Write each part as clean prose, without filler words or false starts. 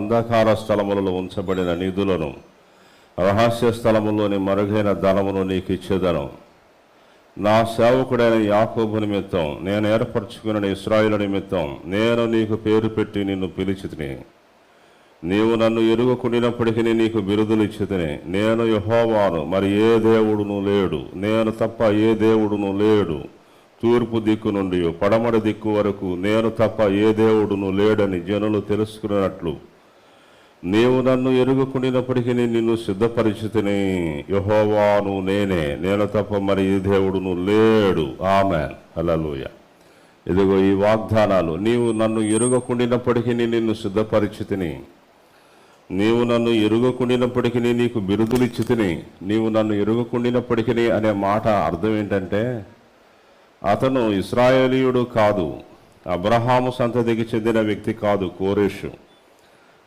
అంధకార స్థలములలో ఉంచబడిన నిధులను, రహస్య స్థలములోని మరుగైన ధనమును నీకు ఇచ్చేదను. నా సేవకుడైన యాకోబు నిమిత్తం, నేను ఏర్పరచుకున్న ఇశ్రాయేలు నిమిత్తం నేను నీకు పేరు పెట్టి నిన్ను పిలిచితిని. నీవు నన్ను ఎరుగకుండినప్పటికీ నీకు బిరుదులు ఇచ్చితిని. నేను యెహోవాను, మరి ఏ దేవుడును లేడు, నేను తప్ప ఏ దేవుడును లేడు. తూర్పు దిక్కు నుండి పడమటి దిక్కు వరకు నేను తప్ప ఏ దేవుడును లేడని జనులు తెలుసుకున్నట్లు నీవు నన్ను ఎరుగకుండినప్పటికీ నిన్ను సిద్ధపరిచితిని. యెహోవాను నేనే, నేను తప్ప మరి ఏ దేవుడును లేడు. ఆమేన్, హల్లెలూయా. ఇదిగో ఈ వాగ్దానాలు. నీవు నన్ను ఎరుగకుండినప్పటికీ నిన్ను సిద్ధపరిచితిని. నీవు నన్ను ఎరుగకుండినప్పటికీ నీకు బిరుదులు ఇచ్చితిని. నీవు నన్ను ఎరుగకుండినప్పటికీ అనే మాట అర్థం ఏంటంటే, అతను ఇశ్రాయేలీయుడు కాదు, అబ్రహాము సంతతికి చెందిన వ్యక్తి కాదు కోరేషు.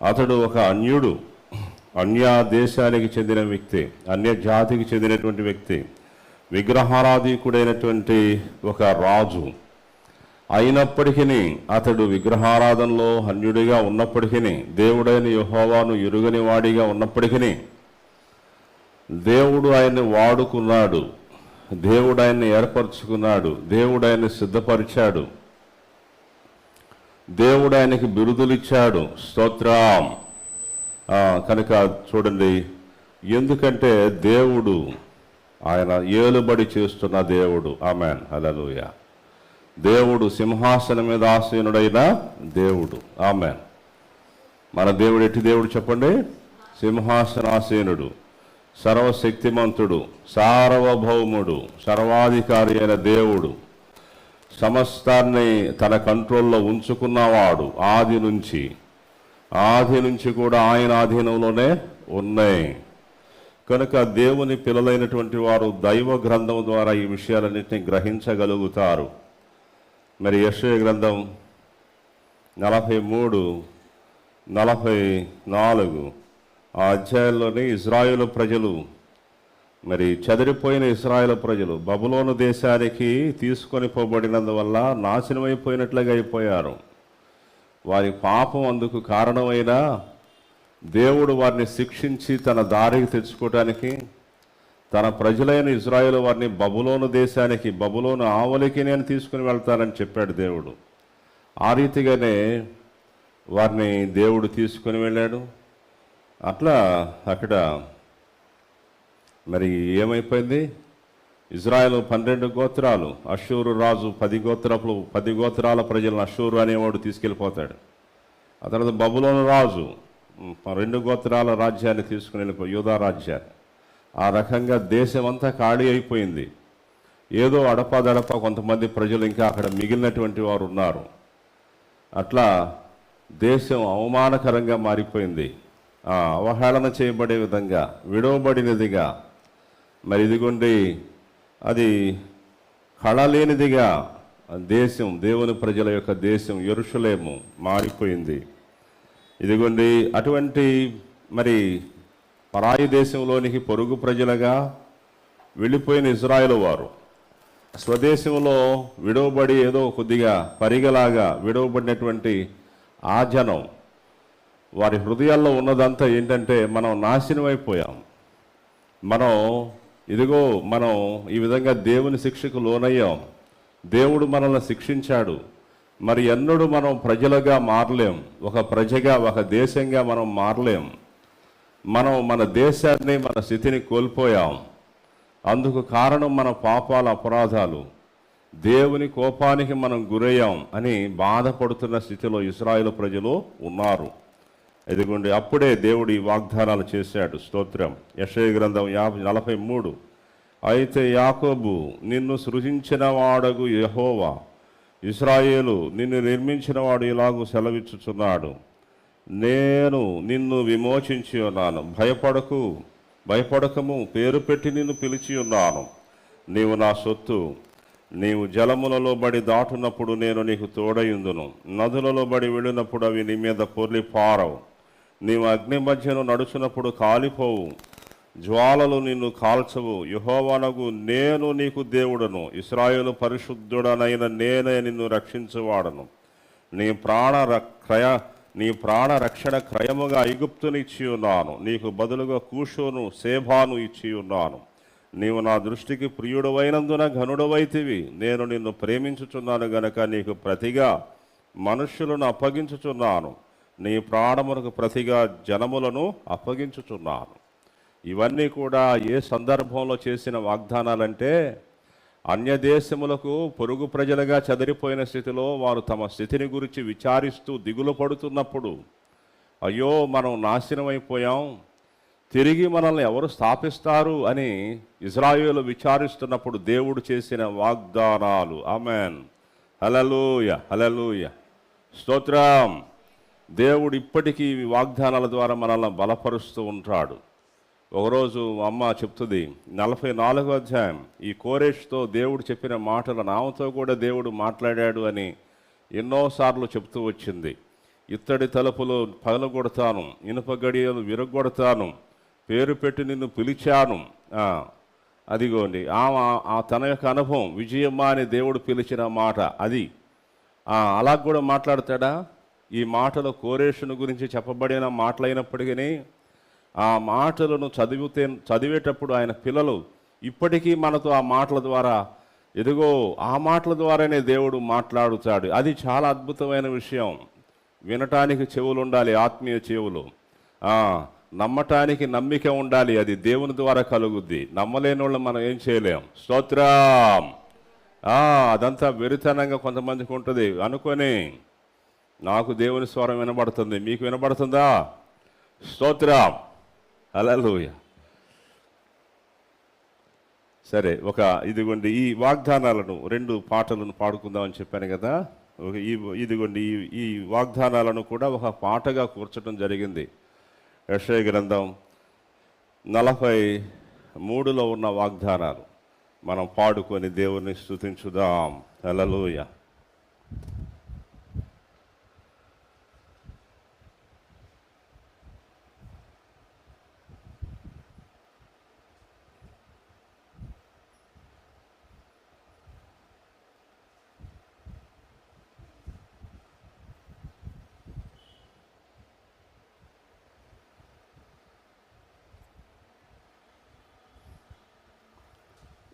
అతడు ఒక అన్యుడు, అన్య దేశానికి చెందిన వ్యక్తి, అన్య జాతికి చెందినటువంటి వ్యక్తి, విగ్రహారాధికుడైనటువంటి ఒక రాజు. అయినప్పటికీ అతడు విగ్రహారాధనలో అన్యుడిగా ఉన్నప్పటికీ, దేవుడైన యెహోవాను ఎరుగని వాడిగా ఉన్నప్పటికీ దేవుడు ఆయన్ని వాడుకున్నాడు, దేవుడు ఆయన్ని ఏర్పరచుకున్నాడు, దేవుడు ఆయన్ని సిద్ధపరిచాడు, దేవుడు ఆయనకి బిరుదులిచ్చాడు. స్తోత్రం. కనుక చూడండి, ఎందుకంటే దేవుడు ఆయన ఏలుబడి చేస్తున్న దేవుడు. ఆమేన్, హల్లెలూయా. దేవుడు సింహాసనం మీద ఆసీనుడైన దేవుడు. ఆమేన్. మన దేవుడు ఎట్టి దేవుడు చెప్పండి? సింహాసనాసీనుడు, సర్వశక్తిమంతుడు, సార్వభౌముడు, సర్వాధికారి అయిన దేవుడు, సమస్తాన్ని తన కంట్రోల్లో ఉంచుకున్నవాడు. ఆది నుంచి కూడా ఆయన ఆధీనంలోనే ఉన్నాయి. కనుక దేవుని పిల్లలైనటువంటి వారు దైవ గ్రంథం ద్వారా ఈ విషయాలన్నింటినీ గ్రహించగలుగుతారు. మరి యెషయా గ్రంథం 43, 44 ఆ అధ్యాయంలోని ఇశ్రాయేలు ప్రజలు, మరి చెదిరిపోయిన ఇశ్రాయేలు ప్రజలు బబులోను దేశానికి తీసుకొని పోబడినందువల్ల నాశనమైపోయినట్లుగా అయిపోయారు. వారి పాపం అందుకు కారణమైన దేవుడు వారిని శిక్షించి తన దారికి తెచ్చుకోవటానికి తన ప్రజలైన ఇశ్రాయేలు వారిని బబులోను దేశానికి, బబులోను ఆవలికి నేను తీసుకుని వెళ్తానని చెప్పాడు దేవుడు. ఆ రీతిగానే వారిని దేవుడు తీసుకుని వెళ్ళాడు. అట్లా అక్కడ మరి ఏమైపోయింది? ఇజ్రాయెల్ 12 గోత్రాలు, అషూరు రాజు 10 గోత్రాల ప్రజలను అషూరు అనేవాడు తీసుకెళ్ళిపోతాడు. ఆ తర్వాత బబులోను రాజు 2 గోత్రాల రాజ్యాన్ని తీసుకుని వెళ్ళిపో, యూదా రాజ్యాన్ని. ఆ రకంగా దేశం అంతా ఖాళీ అయిపోయింది. ఏదో అడపాదడప కొంతమంది ప్రజలు ఇంకా అక్కడ మిగిలినటువంటి వారు ఉన్నారు. అట్లా దేశం అవమానకరంగా మారిపోయింది. అవహేళన చేయబడే విధంగా, విడవబడినదిగా, మరి ఇదిగోండి అది కళలేనిదిగా దేశం, దేవుని ప్రజల యొక్క దేశం యెరూషలేము మారిపోయింది. ఇదిగోండి అటువంటి మరి పరాయి దేశంలోనికి పొరుగు ప్రజలుగా వెళ్ళిపోయిన ఇశ్రాయేలు వారు స్వదేశంలో విడవబడి ఏదో కొద్దిగా పరిగలాగా విడవబడినటువంటి ఆ జనం, వారి హృదయాల్లో ఉన్నదంతా ఏంటంటే మనం నాశనం అయిపోయాం, మనం ఈ విధంగా దేవుని శిక్షకు లోనయ్యాం, దేవుడు మనల్ని శిక్షించాడు, మరి ఎన్నడూ మనం ప్రజలుగా మారలేం, ఒక ప్రజగా ఒక దేశంగా మనం మారలేం, మనం మన దేశాన్ని మన స్థితిని కోల్పోయాం. అందుకు కారణం మన పాపాల అపరాధాలు, దేవుని కోపానికి మనం గురయ్యాం అని బాధపడుతున్న స్థితిలో ఇశ్రాయేలు ప్రజలు ఉన్నారు. ఇదిగోండి అప్పుడే దేవుడు ఈ వాగ్దానాలు చేశాడు. స్తోత్రం. యెషయా గ్రంథం 43. అయితే యాకోబు నిన్ను సృజించిన వాడగు యెహోవా, ఇశ్రాయేలు నిన్ను నిర్మించిన వాడు ఇలాగూ సెలవిచ్చుచున్నాడు, నేను నిన్ను విమోచించి ఉన్నాను, భయపడకము, పేరు పెట్టి నిన్ను పిలిచి ఉన్నాను, నీవు నా సొత్తు. నీవు జలములలో బడి దాటునప్పుడు నేను నీకు తోడయుందును, నదులలో బడి వెళ్ళినప్పుడు అవి నీ మీద పొర్లి పారవు, నీవు అగ్ని మధ్యను నడుచున్నప్పుడు కాలిపోవు, జ్వాలలు నిన్ను కాల్చవు. యెహోవానగు నేను నీకు దేవుడను, ఇశ్రాయేలు పరిశుద్ధుడనైన నేనే నిన్ను రక్షించువాడను. నీ నీ ప్రాణ రక్షణ క్రయముగా ఐగుప్తుని ఇచ్చి ఉన్నాను, నీకు బదులుగా కూషును సేబాను ఇచ్చి ఉన్నాను. నీవు నా దృష్టికి ప్రియుడవైనందున ఘనుడవైతివి. నేను నిన్ను ప్రేమించుచున్నాను గనక నీకు ప్రతిగా మనుష్యులను అప్పగించుచున్నాను, నీ ప్రాణమునకు ప్రతిగా జనములను అప్పగించుచున్నాను. ఇవన్నీ కూడా ఏ సందర్భంలో చేసిన వాగ్దానాలంటే, అన్యదేశములకు పొరుగు ప్రజలుగా చెదిరిపోయిన స్థితిలో వారు తమ స్థితిని గురించి విచారిస్తూ దిగులు పడుతున్నప్పుడు, అయ్యో మనం నాశనమైపోయాం, తిరిగి మనల్ని ఎవరు స్థాపిస్తారు అని ఇజ్రాయేలు విచారిస్తున్నప్పుడు దేవుడు చేసిన వాగ్దానాలు. ఆమెన్. హల్లెలూయ, హల్లెలూయ, స్తోత్రం. దేవుడు ఇప్పటికీ ఈ వాగ్దానాల ద్వారా మనల్ని బలపరుస్తూ ఉంటాడు. ఒకరోజు అమ్మ చెప్తుంది, 44వ అధ్యాయం, ఈ కోరేష్తో దేవుడు చెప్పిన మాటలు నామతో కూడా దేవుడు మాట్లాడాడు అని ఎన్నోసార్లు చెప్తూ వచ్చింది. ఇత్తడి తలుపులు పగలగొడతాను, ఇనుప గడియలు విరగొడతాను, పేరు పెట్టి నిన్ను పిలిచాను. అదిగోండి ఆ తన యొక్క అనుభవం, విజయమ్మ అని దేవుడు పిలిచిన మాట అది. అలా కూడా మాట్లాడతాడా? ఈ మాటలు కోరేషుని గురించి చెప్పబడిన మాటలైనప్పటికీ ఆ మాటలను చదివేటప్పుడు ఆయన పిల్లలు ఇప్పటికీ మనతో ఆ మాటల ద్వారా, ఎదుగో ఆ మాటల ద్వారానే దేవుడు మాట్లాడుతాడు. అది చాలా అద్భుతమైన విషయం. వినటానికి చెవులు ఉండాలి, ఆత్మీయ చెవులు. నమ్మటానికి నమ్మిక ఉండాలి, అది దేవుని ద్వారా కలుగుద్ది. నమ్మలేని వాళ్ళు మనం ఏం చేయలేం. స్తోత్రం. అదంతా వెరితనంగా కొంతమందికి ఉంటుంది. అనుకొని నాకు దేవుని స్వరం వినబడుతుంది, మీకు వినబడుతుందా? స్తోత్రం, హల్లెలూయా. సరే, ఇదిగోండి ఈ వాగ్దానాలను 2 పాటలను పాడుకుందామని చెప్పాను కదా. ఇదిగోండి ఈ వాగ్దానాలను కూడా ఒక పాటగా కూర్చడం జరిగింది. యెషయా గ్రంథం 43లో ఉన్న వాగ్దానాలు మనం పాడుకొని దేవుని స్తుతించుదాం. హల్లెలూయా.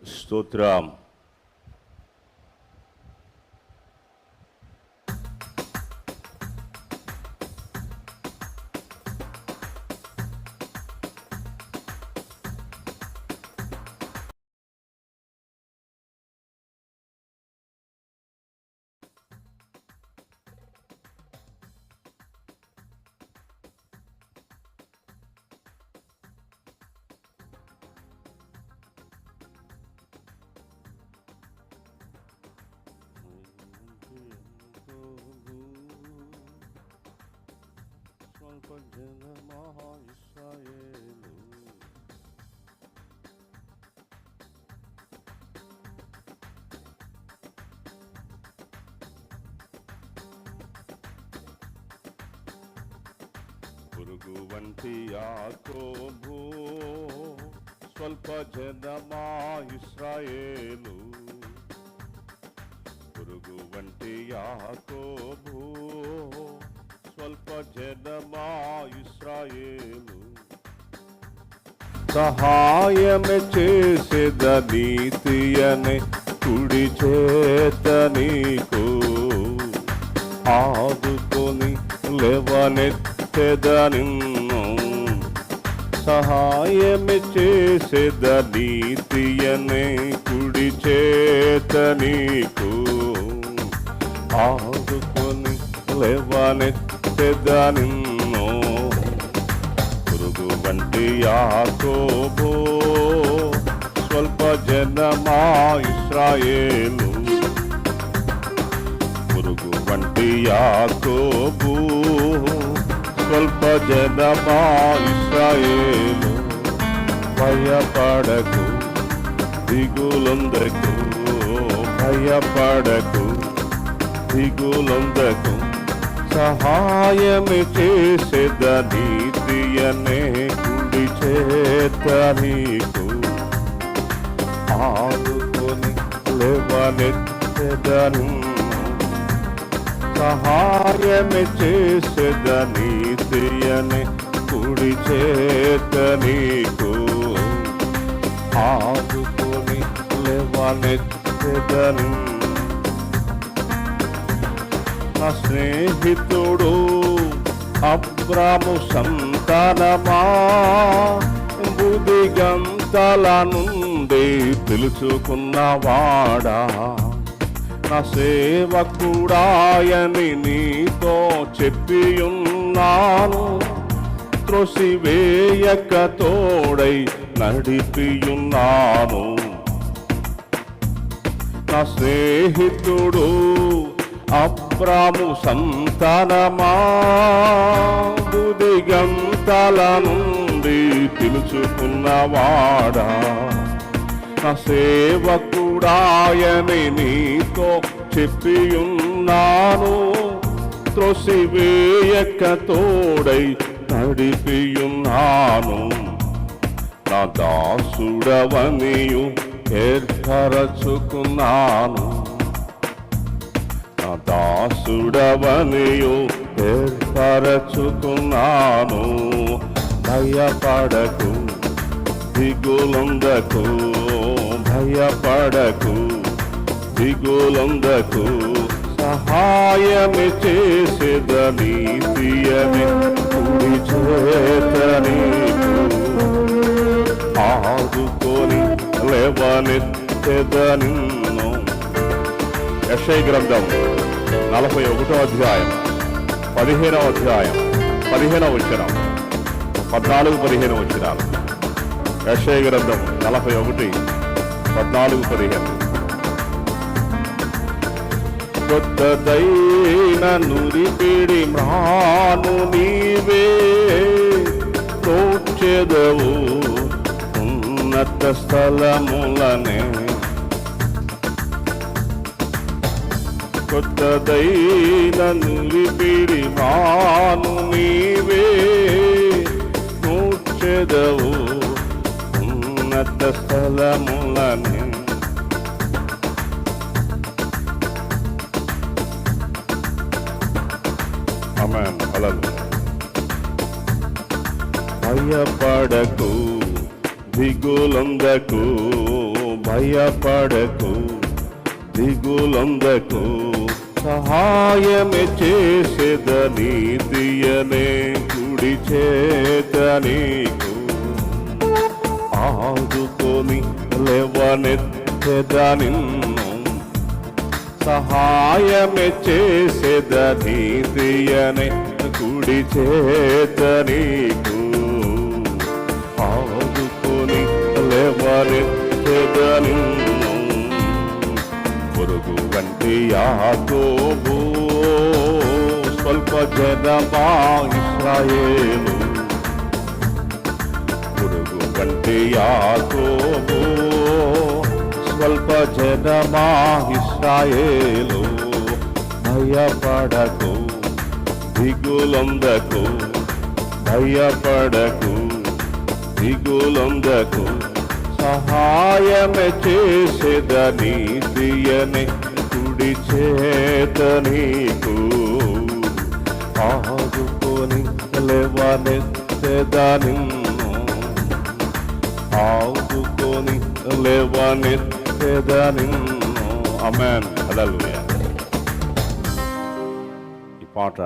స్తోత్రం. పురుగు వంటి యాకోబు, స్వల్ప జనమా ఇశ్రాయేలు. పురుగు వంటి యాకోబు, స్వల్ప జనమా ఇశ్రాయేలు. సహాయమే చేసేద నీతియనే కుడి చేత నీకు, ఆదుకొని లేవనెత్తెద నిన్ను. సహాయమే చేసేద నీతియనే కుడి చేత నీకు, ఆదుకొని లేవనెత్తెద నిన్ను. పురుగు వంటి యాకోబు, స్వల్ప జనమా ఇశ్రాయేలు. పురుగు వంటి యాకోబు, స్వల్ప జనమా ఇశ్రాయేలు. భయపడకు, దిగులొందకు, భయపడకు, దిగులొందకు. సహాయమే చేసేద నీతియనే కుడి చేత నీకు, ఆదుకొని లేవనెత్తెద నిన్ను. సహాయమే చేసేదని తీయని కుడి చేత నీకు ఆదుకొని లేవనెత్తెదను. నా స్నేహితుడు అబ్రాము సంతానమా, బుదిగంతల నుండి పిలుచుకున్నవాడా, నా సేవకుడాయని నీతో చెప్పియున్నాను, త్రోసివేయక తోడై నడిపియున్నాను. నా స్నేహితుడు అబ్రాము సంతానమా, బుదిగంతల నుండి పిలుచుకున్నవాడా, నా సేవకుడాయని నీతో చెప్పియున్నాను, త్రోసివేయక తోడై నడిపియున్నాను. నా దాసుడవనియు ఏర్పరచుకున్నాను, నా దాసుడవనియు ఏర్పరచుకున్నాను. భయపడకు దిగులొందకు, భయపడకు దిగులొందకు, సహాయమే చేసేదని తీయని కుడి చేత నీకు ఆదుకొని లేవనెత్తెదను. యెషయా గ్రంథం 41వ అధ్యాయం 15వ అధ్యాయం 15వ వచనం 14-15 వచనాలు. యెషయా గ్రంథం 41 14-15. కొత్తదైన నురిపిడి మ్రాను నీవే తోచెదవు ఉన్నత స్థలములనే. కొత్తదైన నురిపిడి మ్రాను నీవే తోచెదవు ఉన్నత స్థలములనే. ఆమేన్. హల్లెలూయా. భయపడకు దిగులొందకు, భయపడకు దిగులొందకు, సహాయమే చేసేదని తీయనే కుడి చేత నీకు ఆదుకొని లేవనెత్తెదను. సహాయమే చేసేదని తీయనే కుడి చేత నీకు ఆదుకొని లేవనెత్తెదను. పొరుగు వంటి యాకోబు స్వల్ప జనమా ఇశ్రాయేలు, పొరుగు వంటి యాకోబు స్వల్ప జనమా ఇశ్రాయేలు. భయపడకు దిగులొందకు, భయపడకు దిగులొందకు, సహాయమే చేసేదని తీయని కుడి చేత నీకు ఆదుకొని లేవనెత్తెదను. ఆదుకొని లేవనెత్తెదను. ఆమేన్. హల్లెలూయా. ఈ పాట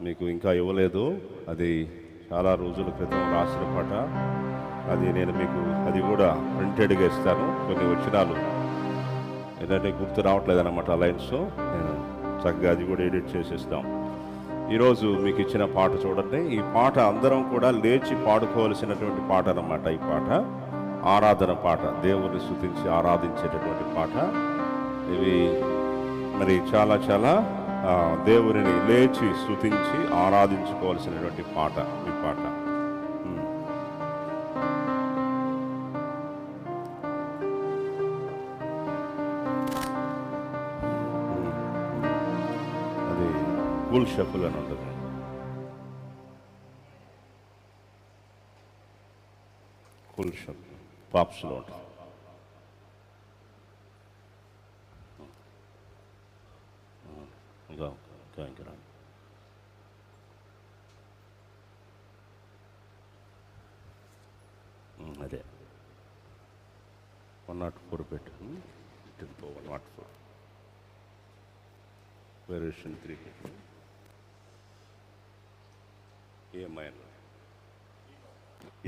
మీకు ఇంకా ఇవ్వలేదు, అది చాలా రోజుల క్రితం రాసిన పాట. అది నేను మీకు అది కూడా ప్రింటెడ్గా ఇస్తాను. కొన్ని వచనాలు ఏంటంటే గుర్తు రావట్లేదు అన్నమాట లైన్స్, నేను చక్కగా అది కూడా ఎడిట్ చేసేస్తాం. ఈరోజు మీకు ఇచ్చిన పాట చూడండి. ఈ పాట అందరం కూడా లేచి పాడుకోవలసినటువంటి పాట అన్నమాట. ఈ పాట ఆరాధన పాట, దేవుని స్తుతించి ఆరాధించేటటువంటి పాట. ఇవి మరి చాలా చాలా దేవుని లేచి స్తుతించి ఆరాధించుకోవాల్సినటువంటి పాట ఈ పాట. అది కూల్ షఫుల్ అని ఉంటుంది. కూల్ షఫుల్ పాప్స్లో ఉంటుంది. ఇంకా థ్యాంక్ యూ. అదే 104 పెట్టు. 104 వేరియేషన్ 3 పెట్టు. A minor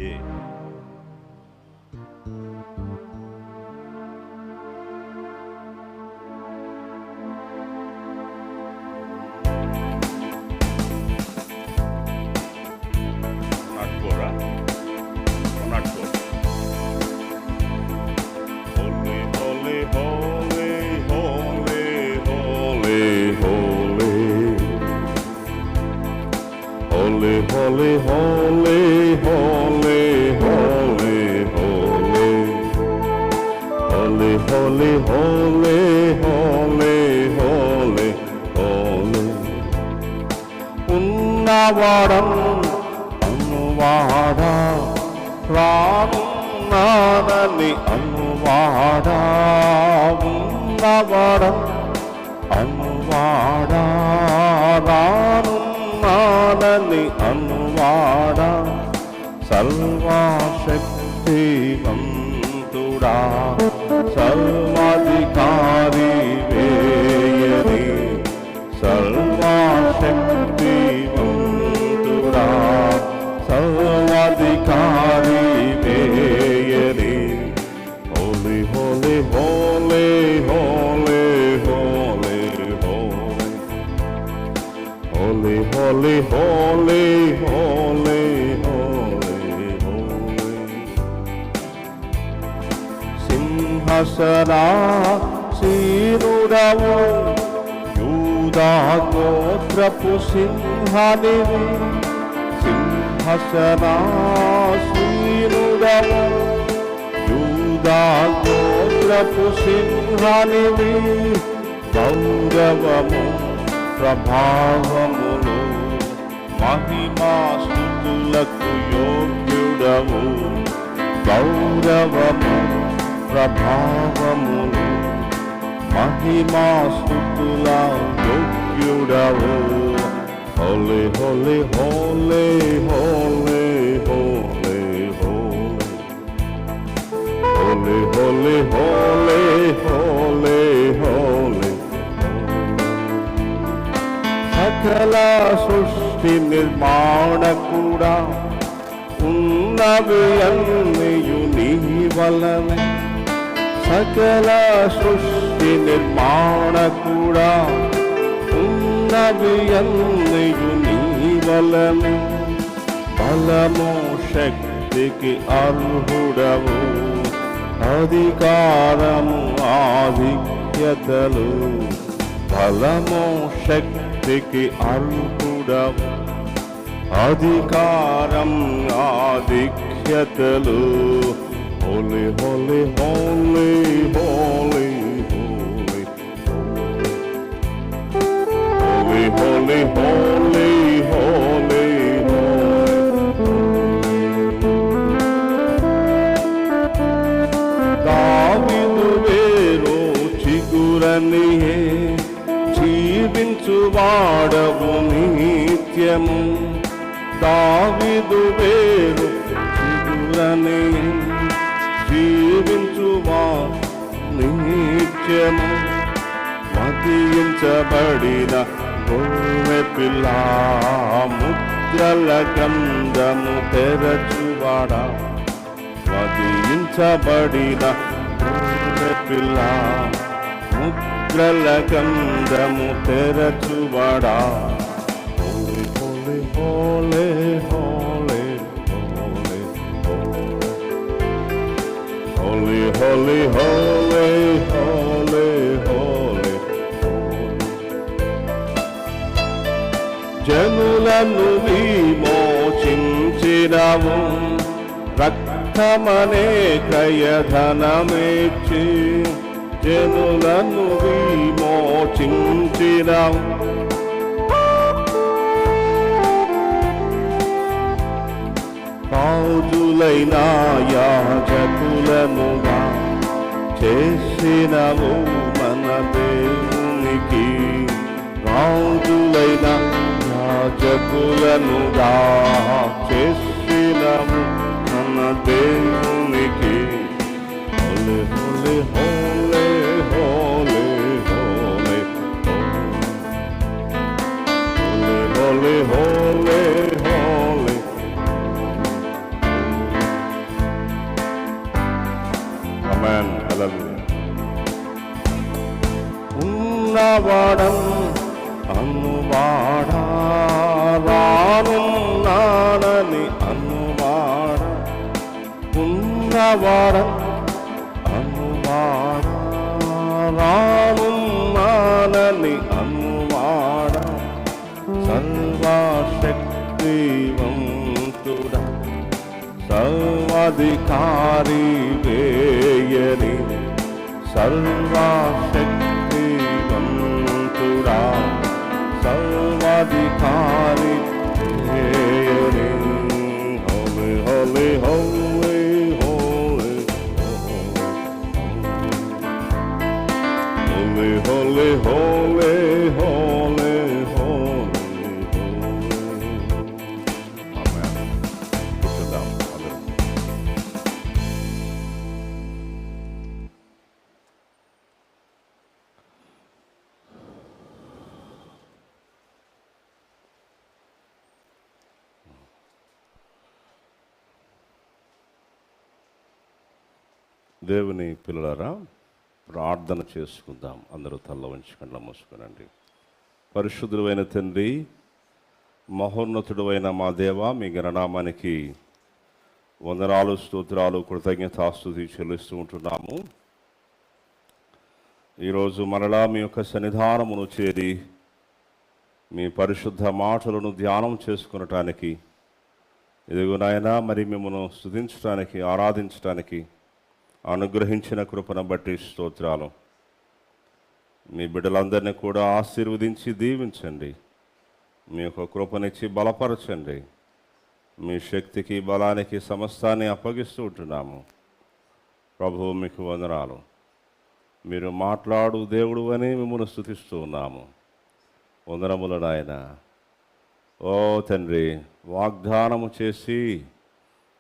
A holy, holy, holy, holy, holy, holy, holy, holy, holy, holy, holy. ఉన్నవాడం అనువాడా రానున్నానని అనువాడా ఉన్నవాడం అనువాడా రానున్నానని అనువాడా సర్వశక్తివంతుడా సర్వాధికారి వేయని సర్వశక్తివంతుడా సర్వాధికారి వేయని Holi Holi Holi Holi Holi Holi holy, holy, holy, holy, holy. సింహాసనాసీనుడవు యూదా గోత్రపు సింహానివి సింహాసనాసీనుడవు యూదా గోత్రపు సింహానివి గౌరవము ప్రభావములు మహిమాస్తుతులకు యోగ్యుడవు గౌరవము ప్రభావములు మహిమాస్తుతుల యోగ్యుడవు హోలీ హోలీ హోలీ హోలీ హోలీ హోలీ హోలీ హోలీ హోలీ హోలీ సకల సృష్టి నిర్మాణకుడా ఉన్నవి అన్నయు నీ వలనే సకల సృష్టి నిర్మాణకుడా ఉన్నవి అన్నయు నీ వలనే బలము శక్తికి అర్హుడవు అధికారము ఆధిక్యతలు బలము శక్తికి అర్హుడవు అధికారం ఆధిక్యతలు హోలీ హోలీ హోలీ హోలీ హోలీ హోలీ హోలీ హోలీ దావీదు వేరు చిగురనియే జీవించువాడవు నిత్యము దావీదు వేరు చిగురని జీవించువా నిత్యము మదించబడిన గొర్రె పిల్ల ముద్రల గంధము తెరచువాడా మదించబడిన గొర్రె పిల్ల ముద్రల గంధము తెరచువాడా హోలీ హోలీ హోలీ హోలీ హోలీ హోలీ హోలీ హోలీ జనులను విమోచించినవు రక్తమనే క్రయధనమిచ్చి జనులను విమోచించినవు రాజులైన యాజకులనుగా చేసినవు మన దేవునికి రాజులైన జగులనుగా చేసినము మన దేవునికి. హోలే హోలే హోలే హోలే హోలే హోలే హోలే హోలే. ఆమేన్. హల్లెలూయా. ఉన్నవాడం అనువాడా రానున్నాడని అనువాడ. ఉన్నవాడం అనువాడ రానున్నాడని అనువాడ. సర్వశక్తివంతుడా సర్వాధికారి వేయని. సర్వశక్తివంతుడా సర్వాధికారి వేయని. హోలే హోలే హోలే హోలే హోలే హోలే హోలే హోలే. ఆమేన్. కూర్చుందాం అందరం. దేవుని పిల్లలారా, ప్రార్థన చేసుకుందాం. అందరూ తల్ల వంచి కళ్ళ మూసుకునండి. పరిశుద్ధుడైన తండ్రి, మహోన్నతుడు అయిన మా దేవ, మీ గణనామానికి వందనాలు, స్తోత్రాలు, కృతజ్ఞతాస్తుతి చెల్లిస్తూ ఉంటున్నాము. ఈరోజు మరలా మీ యొక్క సన్నిధానమును చేరి మీ పరిశుద్ధ మాటలను ధ్యానం చేసుకునటానికి, ఇదిగో నాయనా, మరి మిమ్మల్ని స్తుతించడానికి, ఆరాధించడానికి అనుగ్రహించిన కృపను బట్టి స్తోత్రాలు. మీ బిడ్డలందరినీ కూడా ఆశీర్వదించి దీవించండి. మీ యొక్క కృపనిచ్చి బలపరచండి. మీ శక్తికి బలానికి సమస్తాన్ని అప్పగిస్తూ ఉంటున్నాము. ప్రభువు మీకు వందనాలు. మీరు మాట్లాడు దేవుడు అని మిమ్మల్ని స్తుతిస్తూ ఉన్నాము. వందనములు నాయన. ఓ తండ్రి, వాగ్దానము చేసి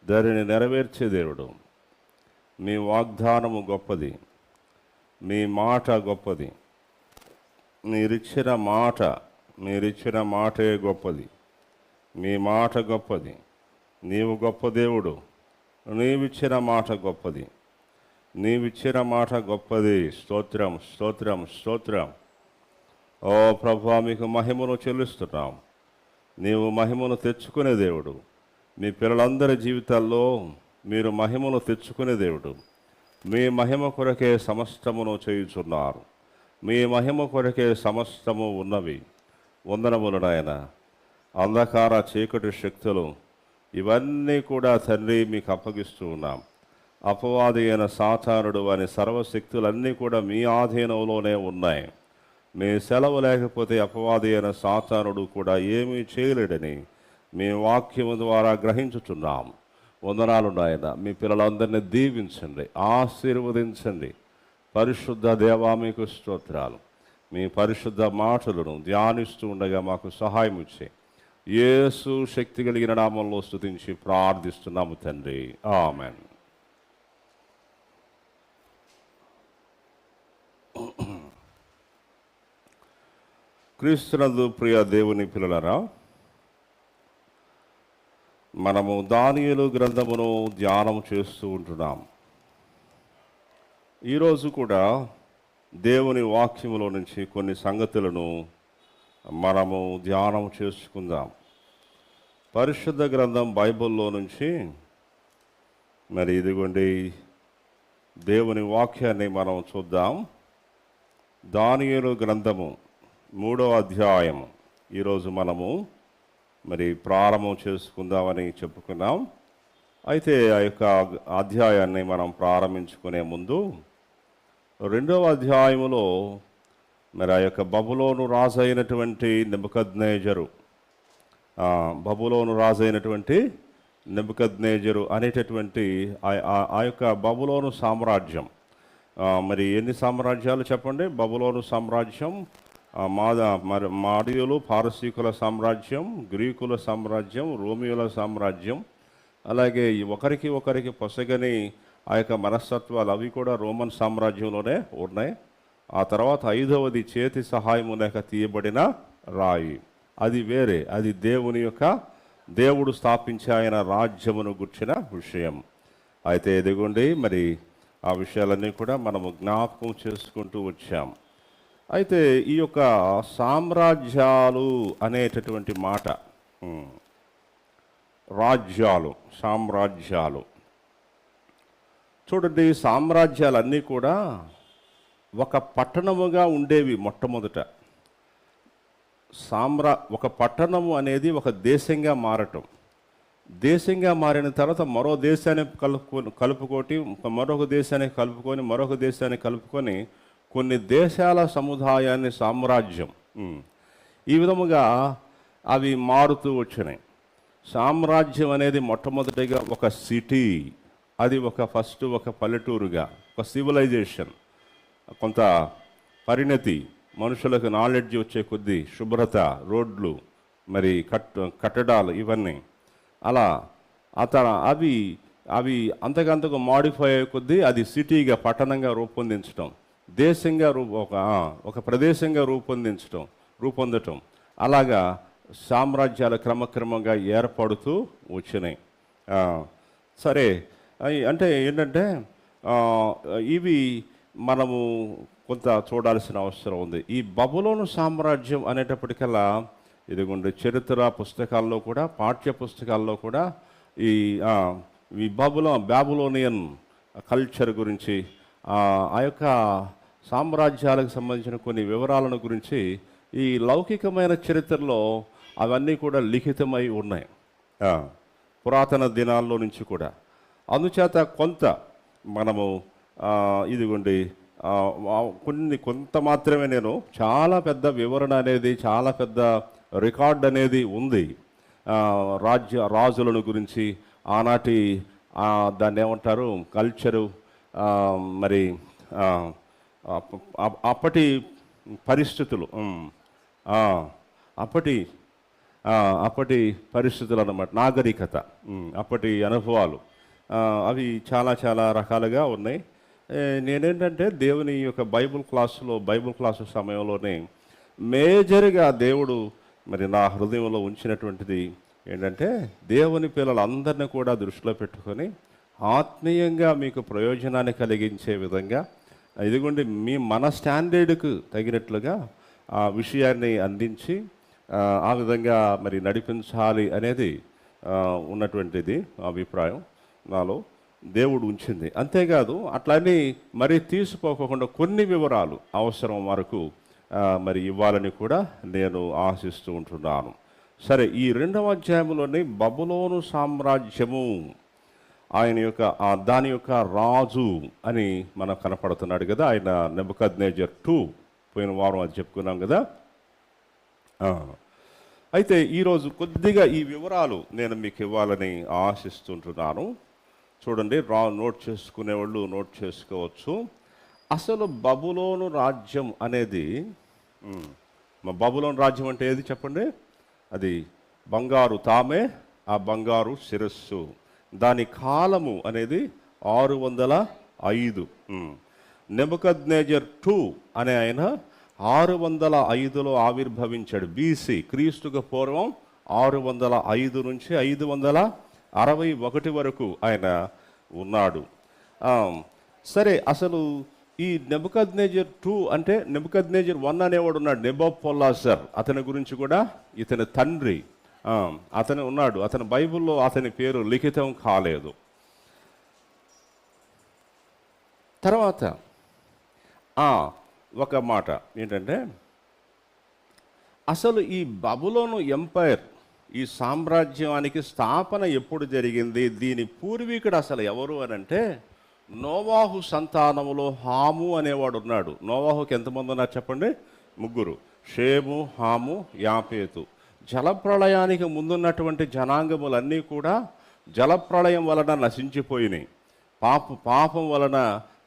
దానిని నెరవేర్చే దేవుడు. మీ వాగ్దానము గొప్పది, మీ మాట గొప్పది. మీరిచ్చిన మాటే గొప్పది. మీ మాట గొప్పది. నీవు గొప్ప దేవుడు. నీవిచ్చిన మాట గొప్పది. నీవిచ్చిన మాట గొప్పది. స్తోత్రం, స్తోత్రం, స్తోత్రం. ఓ ప్రభువా, మీకు మహిమను చెల్లిస్తున్నాం. నీవు మహిమను తెచ్చుకునే దేవుడు. మీ పిల్లలందరి జీవితాల్లో మీరు మహిమను తెచ్చుకునే దేవుడు. మీ మహిమ కొరకే సమస్తమును చేయుచున్నారు. మీ మహిమ కొరకే సమస్తము ఉన్నవి. వందనములు నాయన. అంధకార చీకటి శక్తులు ఇవన్నీ కూడా తండ్రి మీకు అప్పగిస్తూ ఉన్నాం. అపవాది అయిన సాతానుడు అని సర్వశక్తులన్నీ కూడా మీ ఆధీనంలోనే ఉన్నాయి. మీ సెలవు లేకపోతే అపవాది అయిన సాతానుడు కూడా ఏమీ చేయలేడని మీ వాక్యము ద్వారా గ్రహించుచున్నాం. వందనాలు నాయన. మీ పిల్లలందరినీ దీవించండి, ఆశీర్వదించండి. పరిశుద్ధ దేవా, మీకు స్తోత్రాలు. మీ పరిశుద్ధ మాటలను ధ్యానిస్తూ ఉండగా మాకు సహాయం ఇచ్చే యేసు శక్తి కలిగిన నామంలో స్తుతించి ప్రార్థిస్తున్నాము తండ్రి. ఆమెన్. క్రీస్తునందు ప్రియ దేవుని పిల్లలారా, మనము దానియేలు గ్రంథమును ధ్యానం చేస్తూ ఉంటున్నాం. ఈరోజు కూడా దేవుని వాక్యములో నుంచి కొన్ని సంగతులను మనము ధ్యానం చేసుకుందాం. పరిశుద్ధ గ్రంథం బైబిల్లో నుంచి మరి ఇదిగోండి దేవుని వాక్యాన్ని మనం చూద్దాం. దానియేలు గ్రంథము 3వ అధ్యాయము ఈరోజు మనము మరి ప్రారంభం చేసుకుందామని చెప్పుకున్నాం. అయితే ఆ యొక్క అధ్యాయాన్ని మనం ప్రారంభించుకునే ముందు 2వ అధ్యాయములో మరి ఆ యొక్క బబులోను రాజు అయినటువంటి నెబుకద్నేజరు అనేటటువంటి ఆ యొక్క బబులోను సామ్రాజ్యం, మరి ఎన్ని సామ్రాజ్యాలు చెప్పండి? బబులోను సామ్రాజ్యం మాడియులు పారసీకుల సామ్రాజ్యం, గ్రీకుల సామ్రాజ్యం, రోమియోల సామ్రాజ్యం, అలాగే ఒకరికి ఒకరికి పొసగని ఆ యొక్క మనస్తత్వాలు అవి కూడా రోమన్ సామ్రాజ్యంలోనే ఉన్నాయి. ఆ తర్వాత 5వది చేతి సహాయము లేక తీయబడిన రాయి. అది వేరే, అది దేవుడు స్థాపించే ఆయన రాజ్యమును గుర్చిన విషయం. అయితే ఎదుగుండి మరి ఆ విషయాలన్నీ కూడా మనము జ్ఞాపకం చేసుకుంటూ వచ్చాం. అయితే ఈ యొక్క సామ్రాజ్యాలు అనేటటువంటి మాట, సామ్రాజ్యాలు చూడండి, సామ్రాజ్యాలన్నీ కూడా ఒక పట్టణముగా ఉండేవి. మొట్టమొదట ఒక పట్టణము అనేది ఒక దేశంగా మారటం, దేశంగా మారిన తర్వాత మరో దేశాన్ని కలుపుకొని మరొక దేశాన్ని కలుపుకొని కొన్ని దేశాల సముదాయాన్ని సామ్రాజ్యం, ఈ విధముగా అవి మారుతూ వచ్చినాయి. సామ్రాజ్యం అనేది మొట్టమొదటిగా ఒక సిటీ, అది ఒక పల్లెటూరుగా, ఒక సివిలైజేషన్, కొంత పరిణతి, మనుషులకు నాలెడ్జ్ వచ్చే కొద్దీ, శుభ్రత, రోడ్లు, మరి కట్టడాలు, ఇవన్నీ అలా అవి అంతకంతకు మాడిఫై అయ్యే కొద్దీ అది సిటీగా, పట్టణంగా రూపొందించడం, దేశంగా ఒక ప్రదేశంగా రూపొందటం, అలాగా సామ్రాజ్యాలు క్రమక్రమంగా ఏర్పడుతూ వచ్చినాయి. సరే, అంటే ఏంటంటే ఇవి మనము కొంత చూడాల్సిన అవసరం ఉంది. ఈ బబులోను సామ్రాజ్యం అనేటప్పటికల్లా ఇదిగోండి, చరిత్ర పుస్తకాల్లో కూడా, పాఠ్య పుస్తకాల్లో కూడా ఈ బాబులోనియన్ కల్చర్ గురించి, ఆ యొక్క సామ్రాజ్యాలకు సంబంధించిన కొన్ని వివరాలను గురించి ఈ లౌకికమైన చరిత్రలో అవన్నీ కూడా లిఖితమై ఉన్నాయి, పురాతన దినాల్లో నుంచి కూడా. అందుచేత కొంత మనము ఇదిగోండి కొంత మాత్రమే, నేను చాలా పెద్ద వివరణ అనేది, చాలా పెద్ద రికార్డ్ అనేది ఉంది రాజులను గురించి, ఆనాటి దాన్ని ఏమంటారు కల్చరు, మరి అప్పటి పరిస్థితులు, అప్పటి పరిస్థితులు అన్నమాట, నాగరికత, అప్పటి అనుభవాలు, అవి చాలా చాలా రకాలుగా ఉన్నాయి. నేనేంటంటే దేవుని యొక్క బైబిల్ క్లాసు సమయంలోనే మేజర్గా దేవుడు మరి నా హృదయంలో ఉంచినటువంటిది ఏంటంటే, దేవుని పిల్లలందరినీ కూడా దృష్టిలో పెట్టుకొని ఆత్మీయంగా మీకు ప్రయోజనాన్ని కలిగించే విధంగా, ఇదిగోండి మన స్టాండర్డ్కు తగినట్లుగా ఆ విషయాన్ని అందించి ఆ విధంగా మరి నడిపించాలి అనేది ఉన్నటువంటిది అభిప్రాయం నాలో దేవుడు ఉంచింది. అంతేకాదు అట్లని మరీ తీసుకోకుండా కొన్ని వివరాలు అవసరం వరకు మరి ఇవ్వాలని కూడా నేను ఆశిస్తూ ఉంటున్నాను. సరే, ఈ 2వ అధ్యాయంలోని బబులోను సామ్రాజ్యము, ఆయన యొక్క దాని యొక్క రాజు అని మనకు కనపడుతున్నాడు కదా, ఆయన నెబుకద్నెజర్ 2, పోయిన వారం అది చెప్పుకున్నాం కదా. అయితే ఈరోజు కొద్దిగా ఈ వివరాలు నేను మీకు ఇవ్వాలని ఆశిస్తుంటున్నాను. చూడండి, నోట్ చేసుకునేవాళ్ళు నోట్ చేసుకోవచ్చు. అసలు బబులోను రాజ్యం అనేది, బబులోను రాజ్యం అంటే ఏది చెప్పండి? అది బంగారు తామే, ఆ బంగారు శిరస్సు. దాని కాలము అనేది 605. నెబుకద్నెజర్ 2 అనే ఆయన 605లో ఆవిర్భవించాడు. బీసీ, క్రీస్తుకు పూర్వం 605 నుంచి 561 వరకు ఆయన ఉన్నాడు. సరే, అసలు ఈ నెబుకద్నెజర్ 2 అంటే, నెబుకద్నెజర్ 1 అనేవాడు ఉన్నాడు, నెబోపొల్లాజర్. అతని గురించి కూడా, ఇతని తండ్రి అతను ఉన్నాడు. అతని బైబిల్లో అతని పేరు లిఖితం కాలేదు. తర్వాత ఒక మాట ఏంటంటే, అసలు ఈ బబులోను ఎంపైర్, ఈ సామ్రాజ్యానికి స్థాపన ఎప్పుడు జరిగింది, దీని పూర్వీకుడు అసలు ఎవరు అని అంటే, నోవాహు సంతానములో హాము అనేవాడు ఉన్నాడు. నోవాహుకి ఎంతమంది ఉన్నారు చెప్పండి? 3. షేము, హాము, యాపేతు. జలప్రళయానికి ముందున్నటువంటి జనాంగములన్నీ కూడా జలప్రళయం వలన నశించిపోయినాయి. పాపం వలన,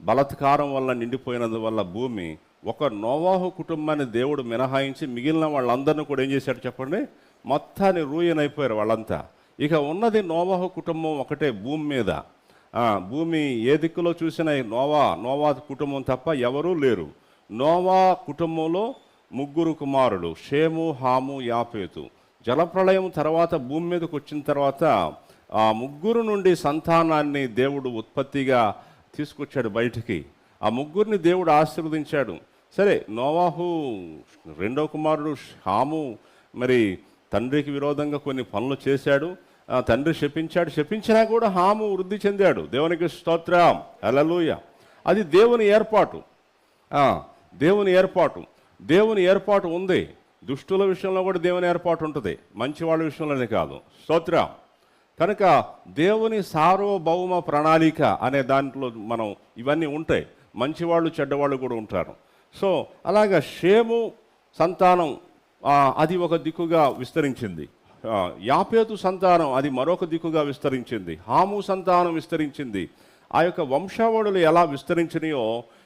బలత్కారం వలన నిండిపోయినందువల్ల భూమి ఒక నోవాహు కుటుంబాన్ని దేవుడు మినహాయించి మిగిలిన వాళ్ళందరినీ కూడా ఏం చేశాడు చెప్పండి, మొత్తాన్ని రూయనైపోయారు వాళ్ళంతా. ఇక ఉన్నది నోవాహు కుటుంబం ఒకటే భూమి మీద. భూమి ఏ దిక్కులో చూసినా నోవా కుటుంబం తప్ప ఎవరూ లేరు. నోవా కుటుంబంలో 3 కుమారులు, షేము, హాము, యాపేతు. జలప్రళయం తర్వాత భూమి మీదకి వచ్చిన తర్వాత ఆ 3 నుండి సంతానాన్ని దేవుడు ఉత్పత్తిగా తీసుకొచ్చాడు బయటికి. ఆ 3 దేవుడు ఆశీర్వదించాడు. సరే, నోవాహు 2వ కుమారుడు హాము మరి తండ్రికి విరోధంగా కొన్ని పనులు చేశాడు. తండ్రి శపించినా కూడా హాము వృద్ధి చెందాడు. దేవునికి స్తోత్రం, హల్లెలూయా. అది దేవుని ఏర్పాటు. దేవుని ఏర్పాటు ఉంది. దుష్టుల విషయంలో కూడా దేవుని ఏర్పాటు ఉంటుంది, మంచి వాళ్ళ విషయంలోనే కాదు. స్తోత్రం. కనుక దేవుని సార్వభౌమ ప్రణాళిక అనే దాంట్లో మనం ఇవన్నీ ఉంటాయి. మంచివాళ్ళు చెడ్డవాళ్ళు కూడా ఉంటారు. సో అలాగా షేము సంతానం అది ఒక దిక్కుగా విస్తరించింది. యాపేతు సంతానం అది మరొక దిక్కుగా విస్తరించింది. హాము సంతానం విస్తరించింది. ఆ యొక్క వంశావళులు ఎలా విస్తరించినాయో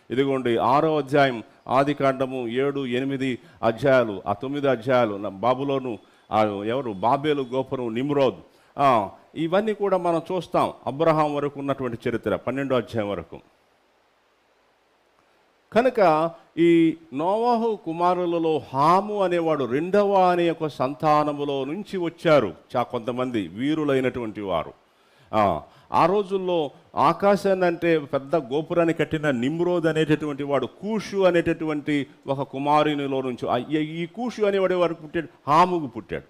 ఇదిగోండి 6వ అధ్యాయం ఆదికాండము 7, 8 అధ్యాయాలు, ఆ 9 అధ్యాయాలు బాబులోను ఎవరు బాబేలు గోపురం, నిమ్రోద్, ఇవన్నీ కూడా మనం చూస్తాం. అబ్రహాం వరకు ఉన్నటువంటి చరిత్ర 12వ అధ్యాయం వరకు. కనుక ఈ నోవాహు కుమారులలో హాము అనేవాడు 2వ అనే ఒక సంతానములో నుంచి వచ్చారు కొంతమంది వీరులైనటువంటి వారు. ఆ రోజుల్లో ఆకాశాన్ని అంటే పెద్ద గోపురాన్ని కట్టిన నిమ్రోద్ అనేటటువంటి వాడు కూషు అనేటటువంటి ఒక కుమారునిలో నుంచి, ఈ కూషు అనేవాడు వారికి పుట్టాడు, హాముకు పుట్టాడు.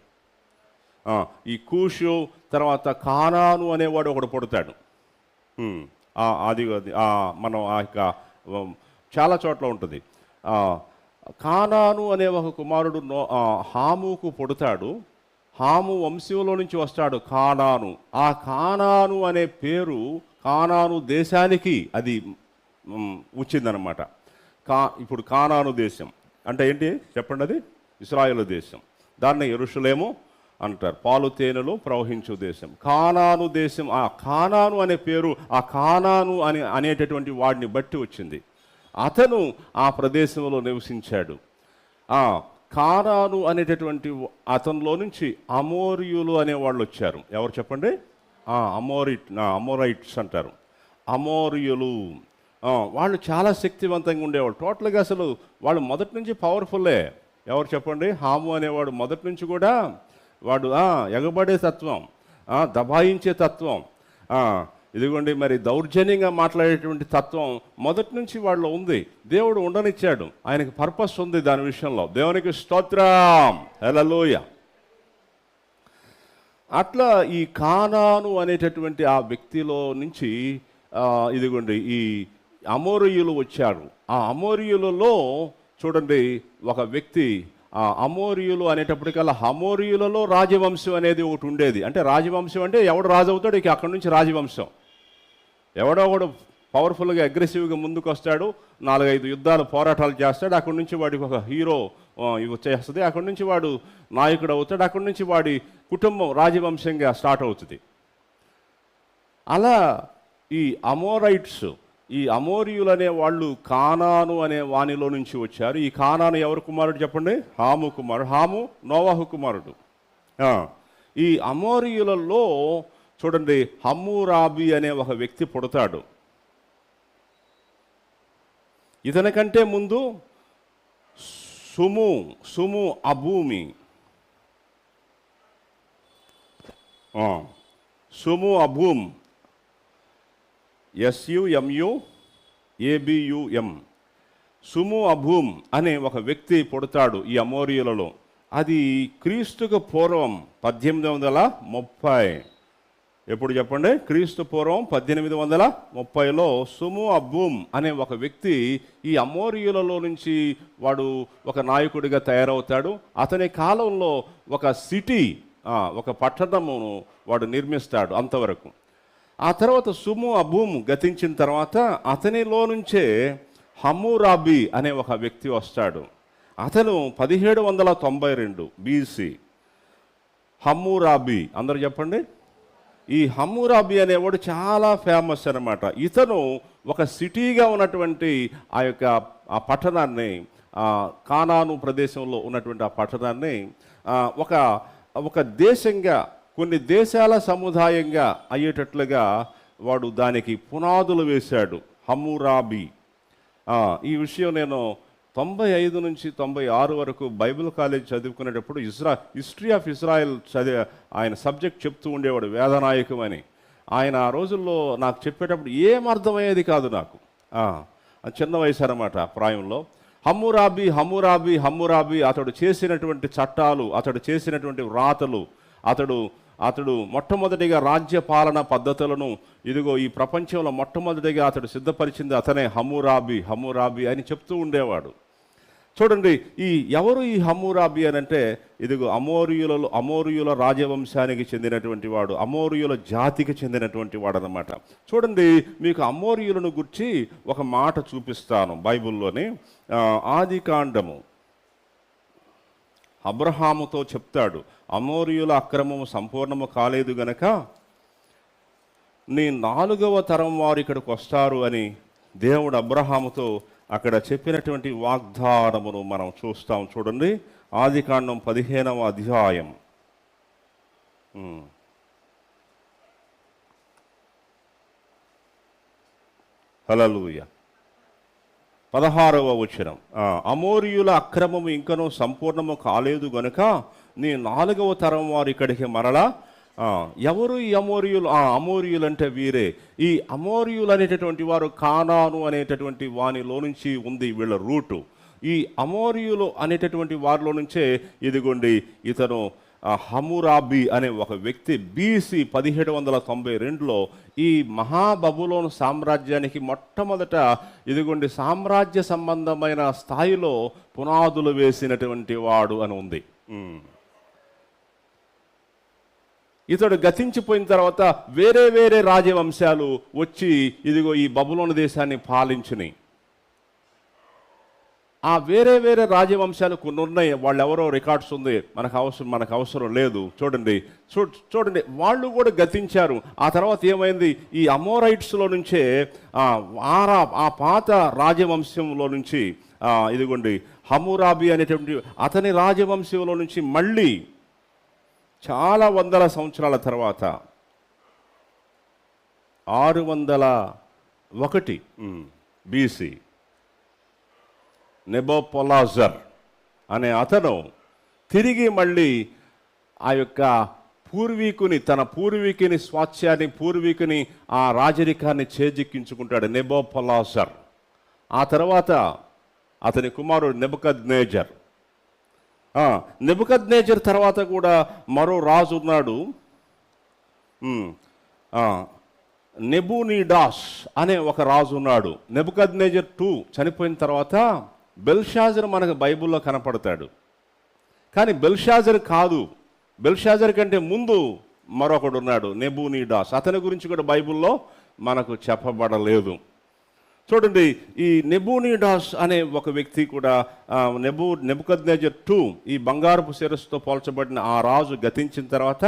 ఈ కూషు తర్వాత కానాను అనేవాడు ఒకడు పుడతాడు. అది మనం ఆ యొక్క చాలా చోట్ల ఉంటుంది. కానాను అనే ఒక కుమారుడు హాముకు పుడతాడు. హాము వంశంలో నుంచి వస్తాడు కానాను. ఆ కానాను అనే పేరు కానాను దేశానికి అది వచ్చిందనమాట. ఇప్పుడు కానాను దేశం అంటే ఏంటి చెప్పండి? అది ఇశ్రాయేలు దేశం. దాన్ని యెరూషలేము అంటారు. పాలు తేనెలు ప్రవహించు దేశం కానాను దేశం. ఆ కానాను అనే పేరు ఆ కానాను అనేటటువంటి వాడిని బట్టి వచ్చింది. అతను ఆ ప్రదేశంలో నివసించాడు. కానాను అనేటటువంటి అతనిలో నుంచి అమోరియులు అనేవాళ్ళు వచ్చారు. ఎవరు చెప్పండి? అమోరైట్స్ అంటారు. అమోరియులు వాళ్ళు చాలా శక్తివంతంగా ఉండేవాళ్ళు. టోటల్గా అసలు వాళ్ళు మొదటి నుంచి పవర్ఫుల్లే. ఎవరు చెప్పండి? హాము అనేవాడు మొదటి నుంచి కూడా వాడు ఎగబడే తత్వం, దబాయించే తత్వం, ఇదిగోండి మరి దౌర్జన్యంగా మాట్లాడేటువంటి తత్వం మొదటి నుంచి వాళ్ళలో ఉంది. దేవుడు ఉండనిచ్చాడు, ఆయనకి పర్పస్ ఉంది దాని విషయంలో. దేవునికి స్తోత్రం, హల్లెలూయా. అట్లా ఈ కానాను అనేటటువంటి ఆ వ్యక్తిలో నుంచి ఇదిగోండి ఈ అమోరీయులు వచ్చారు. ఆ అమోరీయులలో చూడండి ఒక వ్యక్తి, ఆ అమోరీయులు అనేటప్పటికల్లా అమోరీయులలో రాజవంశం అనేది ఒకటి ఉండేది. అంటే రాజవంశం అంటే ఎవడు రాజు అవుతాడు, ఇక అక్కడి నుంచి రాజవంశం. ఎవడో ఒకడు పవర్ఫుల్గా అగ్రెసివ్గా ముందుకు వస్తాడు, 4-5 యుద్ధాలు పోరాటాలు చేస్తాడు, అక్కడి నుంచి వాడికి ఒక హీరో వచ్చేస్తుంది, అక్కడి నుంచి వాడు నాయకుడు అవుతాడు, అక్కడి నుంచి వాడి కుటుంబం రాజవంశంగా స్టార్ట్ అవుతుంది. అలా ఈ అమోరైట్స్, ఈ అమోరియులు అనే వాళ్ళు కానాను అనే వానిలో నుంచి వచ్చారు. ఈ కానాను ఎవరు కుమారుడు చెప్పండి? హాము కుమారుడు. హాము నోవాహు కుమారుడు. ఈ అమోరియులలో చూడండి హమ్మూరాబి అనే ఒక వ్యక్తి పుడతాడు. ఇతనికంటే ముందు సుము అబూమి, సుము అబూమ్, SUMUABUM, సుము అబూమ్ అనే ఒక వ్యక్తి పుడతాడు ఈ అమోరియులలో. అది క్రీస్తుకు పూర్వం 1830. ఎప్పుడు చెప్పండి? క్రీస్తు పూర్వం 1830లో సుము అబూమ్ అనే ఒక వ్యక్తి ఈ అమోరియులలో నుంచి వాడు ఒక నాయకుడిగా తయారవుతాడు. అతని కాలంలో ఒక సిటీ, ఒక పట్టణమును వాడు నిర్మిస్తాడు అంతవరకు. ఆ తర్వాత సుము అబూమ్ గతించిన తర్వాత అతనిలో నుంచే హమ్మూరాబి అనే ఒక వ్యక్తి వస్తాడు. అతను 1792 BC. హమ్మూరాబి అందరూ చెప్పండి. ఈ హమ్మూరాబి అనేవాడు చాలా ఫేమస్ అనమాట. ఇతను ఒక సిటీగా ఉన్నటువంటి ఆ యొక్క ఆ పట్టణాన్ని, కానాను ప్రదేశంలో ఉన్నటువంటి ఆ పట్టణాన్ని ఒక ఒక దేశంగా, కొన్ని దేశాల సముదాయంగా అయ్యేటట్లుగా వాడు దానికి పునాదులు వేశాడు. హమ్మురాబి. ఈ విషయం నేను 95 నుంచి 96 వరకు బైబిల్ కాలేజ్ చదువుకునేటప్పుడు హిస్టరీ ఆఫ్ ఇజ్రాయెల్ ఆయన సబ్జెక్ట్ చెప్తూ ఉండేవాడు, వేదనాయకం అని. ఆయన ఆ రోజుల్లో నాకు చెప్పేటప్పుడు ఏం అర్థమయ్యేది కాదు నాకు. చిన్న వయసు అన్నమాట, ప్రాయంలో. హమ్మురాబి హమ్మురాబి హమ్మురాబి, అతడు చేసినటువంటి చట్టాలు, అతడు చేసినటువంటి వ్రాతలు, అతడు మొట్టమొదటిగా రాజ్య పాలన పద్ధతులను ఇదిగో ఈ ప్రపంచంలో మొట్టమొదటిగా అతడు సిద్ధపరిచింది అతనే హమ్మురాబి హమ్మురాబి అని చెప్తూ ఉండేవాడు. చూడండి, ఎవరు ఈ హమ్మురాబి అని అంటే, ఇదిగో అమోరియుల రాజవంశానికి చెందినటువంటి వాడు, అమోరియుల జాతికి చెందినటువంటి వాడు అన్నమాట. చూడండి, మీకు అమోరియులను గురించి ఒక మాట చూపిస్తాను బైబిల్లోని. ఆదికాండము అబ్రహాముతో చెప్తాడు, అమోరియుల అక్రమము సంపూర్ణము కాలేదు గనక నీ 4వ తరం వారు ఇక్కడికి వస్తారు అని దేవుడు అబ్రహాముతో అక్కడ చెప్పినటువంటి వాగ్దానమును మనం చూస్తాం. చూడండి, ఆదికాండం 15వ అధ్యాయం. హల్లెలూయా. 16వ వచనం. అమోరియుల అక్రమము ఇంకనూ సంపూర్ణము కాలేదు గనుక నీ 4వ తరం వారు ఇక్కడికి మరలా. ఎవరు ఈ అమోరియులు? అమోరియులు అంటే వీరే. ఈ అమోరియులు అనేటటువంటి వారు కానాను అనేటటువంటి వానిలో నుంచి ఉంది వీళ్ళ రూటు. ఈ అమోరియులు అనేటటువంటి వారిలో నుంచే ఇదిగోండి ఇతను హమ్మురాబి అనే ఒక వ్యక్తి BC 1792లో ఈ మహాబబులోను సామ్రాజ్యానికి మొట్టమొదట ఇదిగోండి సామ్రాజ్య సంబంధమైన స్థాయిలో పునాదులు వేసినటువంటి వాడు అని ఉంది. ఇతడు గతించిపోయిన తర్వాత వేరే వేరే రాజవంశాలు వచ్చి ఇదిగో ఈ బబులోను దేశాన్ని పాలించినాయి. ఆ వేరే వేరే రాజవంశాలు కొన్ని ఉన్నాయి, వాళ్ళు ఎవరో రికార్డ్స్ ఉంది, మనకు అవసరం లేదు. చూడండి వాళ్ళు కూడా గతించారు. ఆ తర్వాత ఏమైంది, ఈ అమోరైట్స్లో నుంచే ఆ పాత రాజవంశంలో నుంచి ఇదిగోండి హమ్మురాబి అనేటువంటి అతని రాజవంశంలో నుంచి మళ్ళీ చాలా వందల సంవత్సరాల తర్వాత 601 BC నెబోపొలాజర్ అనే అతను తిరిగి మళ్ళీ ఆ యొక్క తన పూర్వీకుని స్వాస్థ్యాన్ని, పూర్వీకుని ఆ రాజరికాన్ని చేజిక్కించుకుంటాడు నెబోపొలాజర్. ఆ తర్వాత అతని కుమారుడు నెబుకద్నేజర్. నెబుకద్నేజర్ తర్వాత కూడా మరో రాజు ఉన్నాడు, నెబూనిడాస్ అనే ఒక రాజు ఉన్నాడు. నెబుకద్నేజర్ 2 చనిపోయిన తర్వాత బెల్షాజర్ మనకు బైబిల్లో కనపడతాడు. కానీ బెల్షాజర్ కాదు, బెల్షాజర్ కంటే ముందు మరొకడు ఉన్నాడు నెబూనిడాస్. అతని గురించి కూడా బైబిల్లో మనకు చెప్పబడలేదు. చూడండి, ఈ నెబూనిడాస్ అనే ఒక వ్యక్తి కూడా నెబుకద్నేజర్ 2 ఈ బంగారపు శిరస్సుతో పోల్చబడిన ఆ రాజు గతించిన తర్వాత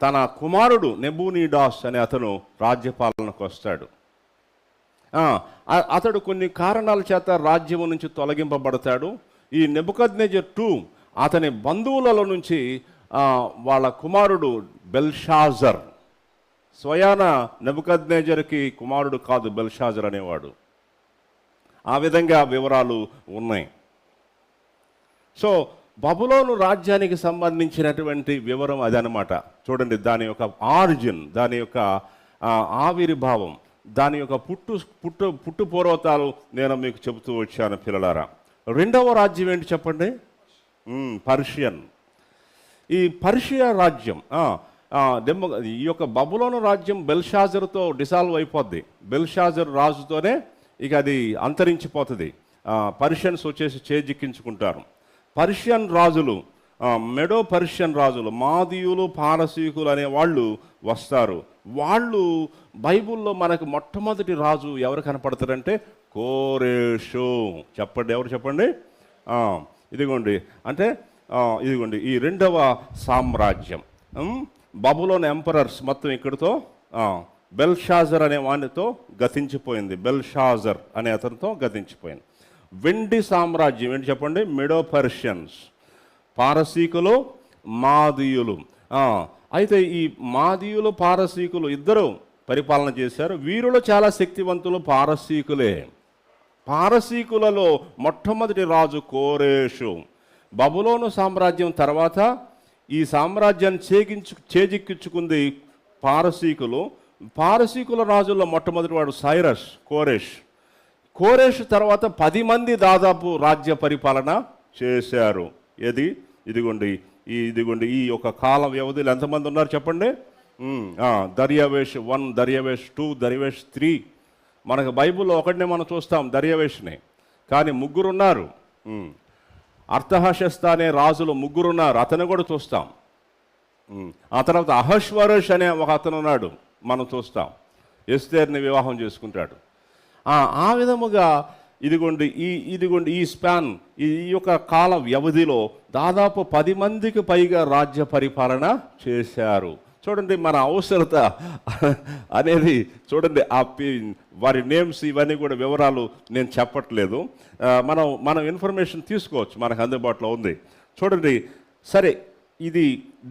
తన కుమారుడు నెబూనిడాస్ అనే అతను రాజ్యపాలనకు వస్తాడు. అతడు కొన్ని కారణాల చేత రాజ్యం నుంచి తొలగింపబడతాడు. ఈ నెబుకద్నేజర్ 2 అతని బంధువులలో నుంచి వాళ్ళ కుమారుడు బెల్షాజర్, స్వయాన నెబుకద్నేజర్కి కుమారుడు కాదు బెల్షాజర్ అనేవాడు. ఆ విధంగా వివరాలు ఉన్నాయి. సో బబులోను రాజ్యానికి సంబంధించినటువంటి వివరం అదనమాట. చూడండి, దాని యొక్క ఆరిజిన్, దాని యొక్క ఆవిర్భావం, దాని యొక్క పుట్టు పూర్వతాలు నేను మీకు చెబుతూ వచ్చాను పిల్లలారా. రెండవ రాజ్యం ఏంటి చెప్పండి? పర్షియన్. ఈ పర్షియా రాజ్యం ఈ యొక్క బబులోను రాజ్యం బెల్షాజర్తో డిసాల్వ్ అయిపోద్ది. బెల్షాజర్ రాజుతోనే ఇక అది అంతరించిపోతుంది. పర్షియన్స్ వచ్చేసి చేజిక్కించుకుంటారు. పర్షియన్ రాజులు, మెడో పర్షియన్ రాజులు, మాదీయులు, పారసీకులు అనే వాళ్ళు వస్తారు. వాళ్ళు బైబిల్లో మనకు మొట్టమొదటి రాజు ఎవరు కనపడతారంటే కోరేషు. ఎవరు చెప్పండి? ఇదిగోండి, అంటే ఇదిగోండి ఈ రెండవ సామ్రాజ్యం. బబులోన్ ఎంపరర్స్ మొత్తం ఇక్కడితో బెల్షాజర్ అనే వానితో గతించిపోయింది. బెల్షాజర్ అనే అతనితో గతించిపోయింది. వెండి సామ్రాజ్యం ఏంటి చెప్పండి? మెడో పర్షియన్స్, పారసీకులు, మాదీయులు. అయితే ఈ మాదీయులు పారసీకులు ఇద్దరు పరిపాలన చేశారు. వీరిలో చాలా శక్తివంతులు పారసీకులే. పారసీకులలో మొట్టమొదటి రాజు కోరేషు. బబులోను సామ్రాజ్యం తర్వాత ఈ సామ్రాజ్యాన్ని చేజిక్కించుకుంది పారసీకులు. పారసీకుల రాజుల్లో మొట్టమొదటి వాడు సైరస్, కోరేషు తర్వాత 10 మంది దాదాపు రాజ్య పరిపాలన చేశారు. ఇదిగోండి ఈ యొక్క కాల వ్యవధిలో ఎంతమంది ఉన్నారు చెప్పండి? దర్యావేష్ 1, దర్యావేష్ 2, దర్యావేష్ 3. మనకు బైబిల్లో ఒకటినే మనం చూస్తాం దర్యావేష్ని, కానీ 3 ఉన్నారు. అర్థహషస్త అనే రాజులు 3 ఉన్నారు, అతను కూడా చూస్తాం. ఆ తర్వాత అహష్వరోష్ అనే ఒక అతను ఉన్నాడు, మనం చూస్తాం. ఎస్తేర్ని వివాహం చేసుకుంటాడు. ఆ విధముగా ఇదిగోండి ఈ స్పాన్, ఈ యొక్క కాల వ్యవధిలో దాదాపు 10 మందికి పైగా రాజ్య పరిపాలన చేశారు. చూడండి, మన అవసరత అనేది చూడండి. వారి నేమ్స్ ఇవన్నీ కూడా వివరాలు నేను చెప్పట్లేదు. మనం ఇన్ఫర్మేషన్ తీసుకోవచ్చు, మనకు అందుబాటులో ఉంది. చూడండి, సరే,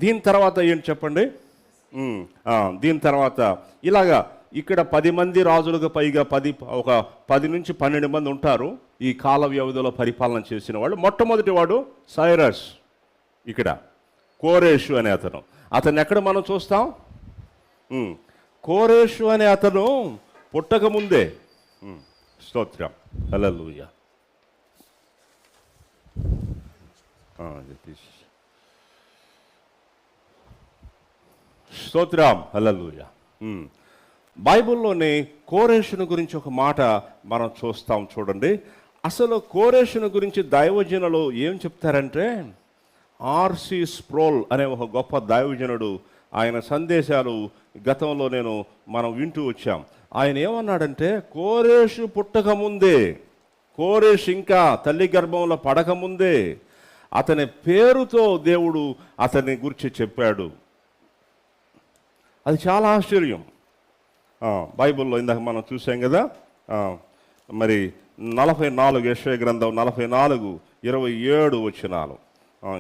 దీని తర్వాత ఏంటి చెప్పండి? దీని తర్వాత ఇలాగా ఇక్కడ 10 మంది రాజులకు పైగా 10 నుంచి 12 మంది ఉంటారు ఈ కాల వ్యవధిలో పరిపాలన చేసిన వాళ్ళు. మొట్టమొదటి వాడు సైరస్, ఇక్కడ కోరేషు అనే అతను ఎక్కడ మనం చూస్తాం? కోరేషు అనే అతను పుట్టక ముందే, స్తోత్రం, హల్లెలూయా, స్తోత్రం, హల్లెలూయా. బైబిల్లోని కోరేషును గురించి ఒక మాట మనం చూస్తాం. చూడండి, అసలు కోరేషును గురించి దైవజనులు ఏం చెప్తారంటే, ఆర్సి స్ప్రోల్ అనే ఒక గొప్ప దైవజనుడు, ఆయన సందేశాలు గతంలో మనం వింటూ వచ్చాం. ఆయన ఏమన్నాడంటే, కోరేషు పుట్టకముందే, కోరేషు ఇంకా తల్లి గర్భంలో పడకముందే అతని పేరుతో దేవుడు అతన్ని గురించి చెప్పాడు. అది చాలా ఆశ్చర్యం. బైబిల్లో ఇందాక మనం చూసాం కదా, మరి 44 యెషయా గ్రంథం 44:27 వచనాలు,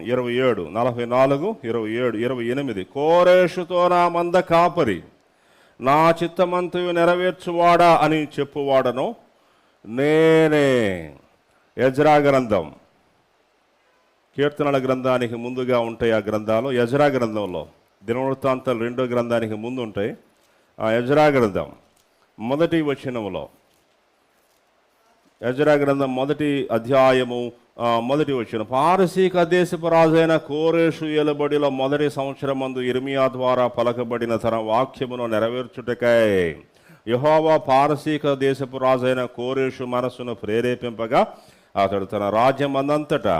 27, 44, 27, 28. కోరేషుతో నా మంద కాపరి, నా చిత్తమంతయు నెరవేర్చువాడా అని చెప్పువాడను నేనే. ఎజ్రా గ్రంథం, కీర్తనల గ్రంథానికి ముందుగా ఉంటాయి ఆ గ్రంథాలు. ఎజ్రా గ్రంథంలో దినవృత్తాంతాలు 2వ గ్రంథానికి ముందు ఉంటాయి. ఎజ్రా గ్రంథం 1వ వచనములో, ఎజ్రా గ్రంథం 1వ అధ్యాయము 1వ వచనం, పారసీక దేశపు రాజైన కోరేషు ఏలుబడిలో 1వ సంవత్సరమందు ఇర్మియా ద్వారా పలకబడిన తన వాక్యమును నెరవేర్చుటకై యెహోవా పారసీక దేశపు రాజైన కోరేషు మనస్సును ప్రేరేపింపగా అతడు తన రాజ్యమందంతటా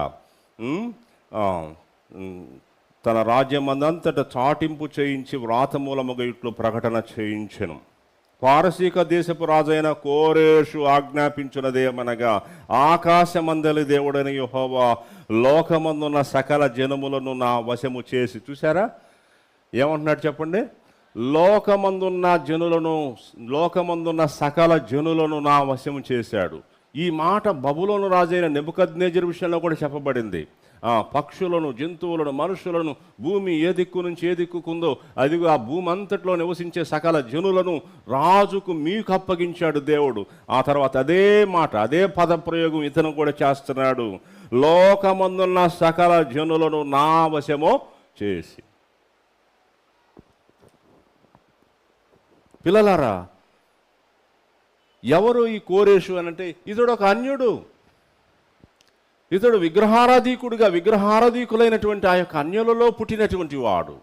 చాటింపు చేయించి వ్రాతమూలముగా ఇట్లు ప్రకటన చేయించెను. పారసీక దేశపు రాజైన కోరేషు ఆజ్ఞాపించున్నదేమనగా, ఆకాశమందలి దేవుడని యెహోవా లోకమందున్న సకల జనములను నా వశము చేసి. చూసారా ఏమంటున్నాడు చెప్పండి? లోకమందున్న సకల జనులను నా వశము చేశాడు. ఈ మాట బబులోను రాజైన నెబుకద్నెజరు విషయంలో కూడా చెప్పబడింది. పక్షులను, జంతువులను, మనుషులను, భూమి ఏ దిక్కు నుంచి ఏ దిక్కుకుందో అదిగో ఆ భూమి అంతట్లో నివసించే సకల జనులను రాజుకు మీకు అప్పగించాడు దేవుడు. ఆ తర్వాత అదే మాట, అదే పదప్రయోగం ఇతను కూడా చేస్తున్నాడు. లోకమందున్న సకల జనులను నా వశము చేసి. పిల్లలారా, ఎవరు ఈ కోరేషు అనంటే, ఇతడు ఒక అన్యుడు. ఇతడు విగ్రహారాధీకులైనటువంటి ఆ యొక్క అన్యులలో పుట్టినటువంటి వాడు.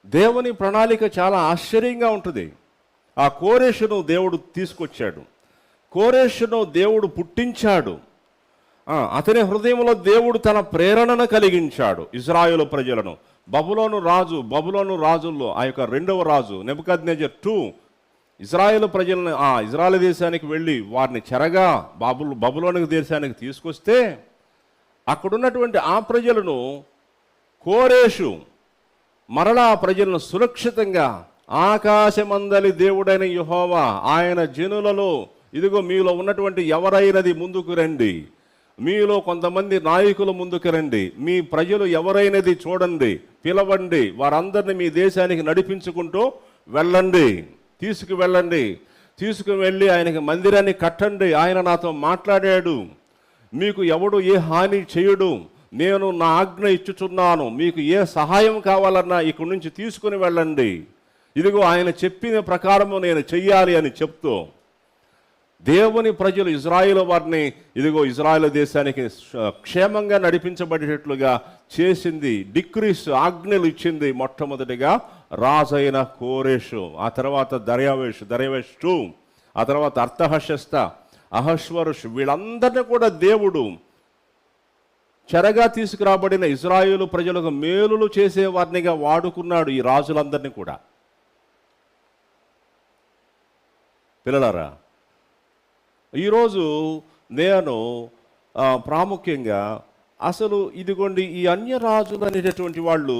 దేవుని ప్రణాళిక చాలా ఆశ్చర్యంగా ఉంటుంది. ఆ కోరేషును దేవుడు తీసుకొచ్చాడు, కోరేషును దేవుడు పుట్టించాడు. అతని హృదయంలో దేవుడు తన ప్రేరణను కలిగించాడు. ఇజ్రాయేలు ప్రజలను బబులోను రాజుల్లో ఆ యొక్క 2వ రాజు నెబుకద్నెజర్ 2 ఇజ్రాయేలు ప్రజలను ఇజ్రాయేల్ దేశానికి వెళ్ళి వారిని చెరగా బబులోనికి దేశానికి తీసుకొస్తే అక్కడున్నటువంటి ఆ ప్రజలను కోరేషు మరలా ఆ ప్రజలను సురక్షితంగా ఆకాశమందలి దేవుడైన యెహోవా ఆయన జనులలో ఇదిగో మీలో ఉన్నటువంటి ఎవరైనది ముందుకు రండి, మీలో కొంతమంది నాయకులు ముందుకు రండి, మీ ప్రజలు ఎవరైనది చూడండి, పిలవండి, వారందరినీ మీ దేశానికి నడిపించుకుంటూ వెళ్ళండి, తీసుకువెళ్ళండి, తీసుకువెళ్ళి ఆయనకి మందిరాన్ని కట్టండి. ఆయన నాతో మాట్లాడాడు, మీకు ఎవడు ఏ హాని చేయడు, నేను నా ఆజ్ఞ ఇచ్చుచున్నాను, మీకు ఏ సహాయం కావాలన్నా ఇక్కడి నుంచి తీసుకుని వెళ్ళండి, ఇదిగో ఆయన చెప్పిన ప్రకారము నేను చెయ్యాలి అని చెప్తూ దేవుని ప్రజలు ఇజ్రాయేలు వారిని ఇదిగో ఇజ్రాయేల్ దేశానికి క్షేమంగా నడిపించబడేటట్లుగా చేసింది. డిక్రీస్ ఆజ్ఞలు ఇచ్చింది. మొట్టమొదటిగా రాజైన కోరేషు, ఆ తర్వాత దర్యావేషు, ఆ తర్వాత అర్థహశస్త, అహశ్వరుషు, వీళ్ళందరినీ కూడా దేవుడు చెరగా తీసుకురాబడిన ఇజ్రాయేలు ప్రజలకు మేలులు చేసేవారినిగా వాడుకున్నాడు. ఈ రాజులందరినీ కూడా. పిల్లలారా, ఈరోజు నేను ప్రాముఖ్యంగా అసలు ఇదిగోండి ఈ అన్య రాజులు అనేటటువంటి వాళ్ళు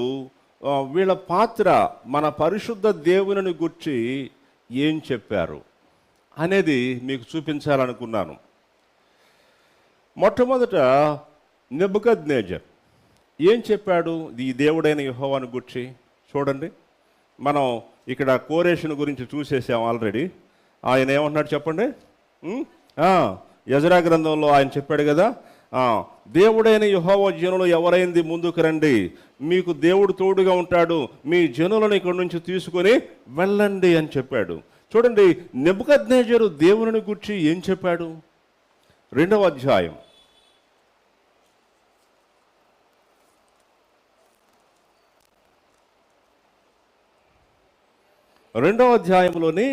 వీళ్ళ పాత్ర మన పరిశుద్ధ దేవుని గురించి ఏం చెప్పారు అనేది మీకు చూపించాలనుకున్నాను. మొట్టమొదట నెబుకద్నెజర్ ఏం చెప్పాడు ఈ దేవుడైన యెహోవాను గురించి చూడండి. మనం ఇక్కడ కోరేషుని గురించి చూసేసాం ఆల్రెడీ. ఆయన ఏమంటున్నాడు చెప్పండి. యెజరా గ్రంథంలో ఆయన చెప్పాడు కదా, దేవుడైన యెహోవా జనులు ఎవరైంది ముందుకు రండి, మీకు దేవుడు తోడుగా ఉంటాడు, మీ జనులను ఇక్కడి నుంచి తీసుకొని వెళ్ళండి అని చెప్పాడు. చూడండి నెబుకద్నెజరు దేవుని గురించి ఏం చెప్పాడు. 2వ అధ్యాయం 2వ అధ్యాయంలోని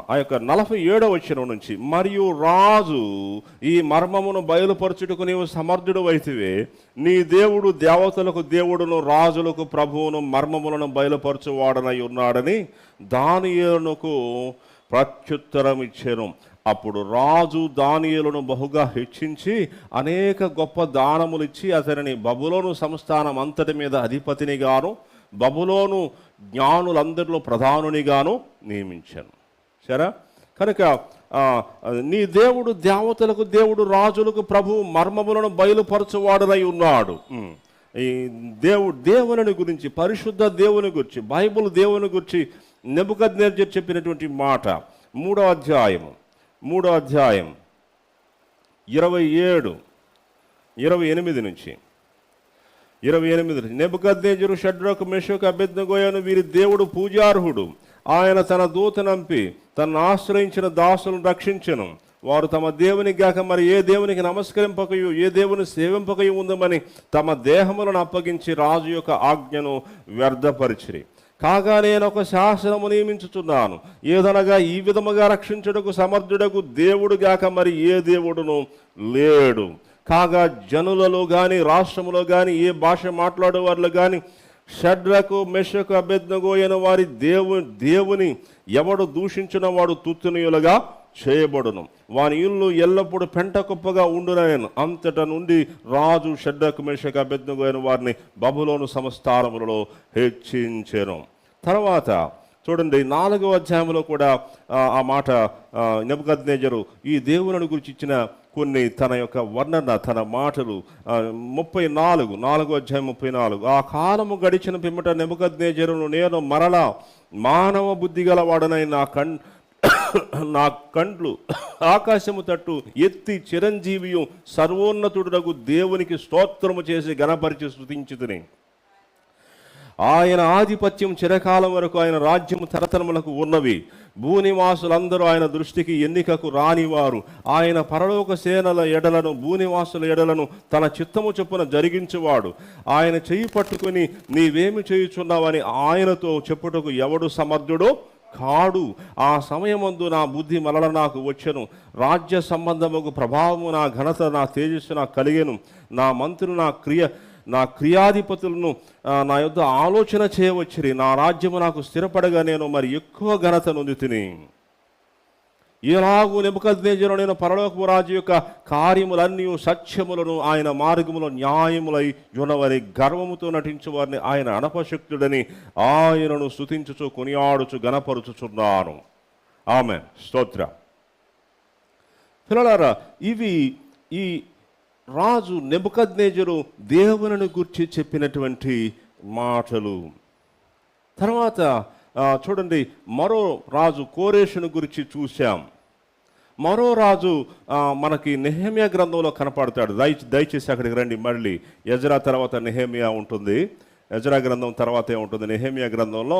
ఆ యొక్క 47వ వచనం నుంచి, మరియు రాజు ఈ మర్మమును బయలుపరచుటకు నీవు సమర్థుడు అయితివే, నీ దేవుడు దేవతలకు దేవుడును రాజులకు ప్రభువును మర్మములను బయలుపరచువాడనై ఉన్నాడని దానియేలునకు ప్రత్యుత్తరం ఇచ్చెను. అప్పుడు రాజు దానియేలును బహుగా హెచ్చించి అనేక గొప్ప దానములు ఇచ్చి అతనిని బబులోను సంస్థానం అంతటి మీద అధిపతినిగాను బబులోను జ్ఞానులందరిలో ప్రధానునిగాను నియమించాను. సరే, కనుక నీ దేవుడు దేవతలకు దేవుడు రాజులకు ప్రభువు మర్మములను బయలుపరచువాడనై ఉన్నాడు. ఈ దేవుని గురించి, పరిశుద్ధ దేవుని గురించి, బైబిల్ దేవుని గురించి నెబుకద్నెజర్ చెప్పినటువంటి మాట 3వ అధ్యాయం 28 నుంచి 28 నెబుకద్నెజరు షడ్రకు మెషకు అబేద్నెగోను వీరి దేవుడు పూజార్హుడు, ఆయన తన దూతనంపి తనను ఆశ్రయించిన దాసులను రక్షించెను. వారు తమ దేవుని గాక మరి ఏ దేవునికి నమస్కరింపకయు ఏ దేవుని సేవింపకయు ఉందమని తమ దేహములను అప్పగించి రాజు యొక్క ఆజ్ఞను వ్యర్థపరిచిరి. కాగా నేను ఒక శాసనము నియమించుచున్నాను, ఏదనగా ఈ విధముగా రక్షించుటకు సమర్థుడకు దేవుడు గాక మరి ఏ దేవుడును లేడు. కాగా జనులలో కానీ రాష్ట్రములో కానీ ఏ భాష మాట్లాడే వాళ్ళు కానీ షడ్రకు మెషకు అబేద్నెగో అయిన వారి దేవుని ఎవడు దూషించిన వాడు తుత్తునియులుగా చేయబడును, వాని ఇల్లు ఎల్లప్పుడూ పెంట కుప్పగా ఉండునని. అంతట నుండి రాజు షడ్రకు మెషకు అబేద్నెగో అయిన వారిని బబులోను సంస్థానములలో హెచ్చించెను. తర్వాత చూడండి 4వ అధ్యాయంలో కూడా ఆ మాట నెబుకద్నెజరు ఈ దేవుని గురించి ఇచ్చిన కొన్ని తన యొక్క వర్ణన, తన మాటలు 34వ అధ్యాయం 34. ఆ కాలము గడిచిన పిమ్మట నెబుకద్నెజరును నేను మరలా మానవ బుద్ధి గలవాడనై నా కండ్లు ఆకాశము తట్టు ఎత్తి చిరంజీవియు సర్వోన్నతుడగు దేవునికి స్తోత్రము చేసి గణపరిచి స్తుతించుతుని. ఆయన ఆధిపత్యం చిరకాలం వరకు, ఆయన రాజ్యము తరతరములకు ఉన్నవి. భూనివాసులందరూ ఆయన దృష్టికి ఎన్నికకు రానివారు. ఆయన పరలోక సేనల ఎడలను భూనివాసుల ఎడలను తన చిత్తము చొప్పున జరిగించువాడు. ఆయన చెయ్యి పట్టుకుని నీవేమి చేయుచున్నావని ఆయనతో చెప్పుటకు ఎవడు సమర్థుడో కాడు. ఆ సమయమందు నా బుద్ధి మరల నాకు వచ్చెను, రాజ్య సంబంధముకు ప్రభావము నా ఘనత నా తేజస్సు నాకు కలిగెను. నా మంత్రులు నా క్రియాధిపతులను నా యొద్ద ఆలోచన చేయవచ్చిరి. నా రాజ్యము నాకు స్థిరపడగా నేను మరి ఎక్కువ ఘనత నొందితిని. ఇలాగూ నెబుకద్నెజరు నేను పరలోకపు రాజు యొక్క కార్యములన్నీ సత్యములను ఆయన మార్గములో న్యాయములై యునవని గర్వముతో నటించు వారిని ఆయన అనపశక్తుడని ఆయనను స్తుతించుచు కొనియాడుచు గణపరుచుచున్నాను. ఆమేన్. స్తోత్రం. పిల్లలారా, ఇవి ఈ రాజు నెబుకద్నెజరు దేవుని గురించి చెప్పినటువంటి మాటలు. తర్వాత చూడండి, మరో రాజు కోరేషును గురించి చూశాం. మరో రాజు మనకి నెహెమ్యా గ్రంథంలో కనపడతాడు. దయచేసి అక్కడికి రండి. మళ్ళీ ఎజ్రా తర్వాత నెహెమ్యా ఉంటుంది. ఎజ్రా గ్రంథం తర్వాతే ఉంటుంది నెహెమ్యా గ్రంథంలో.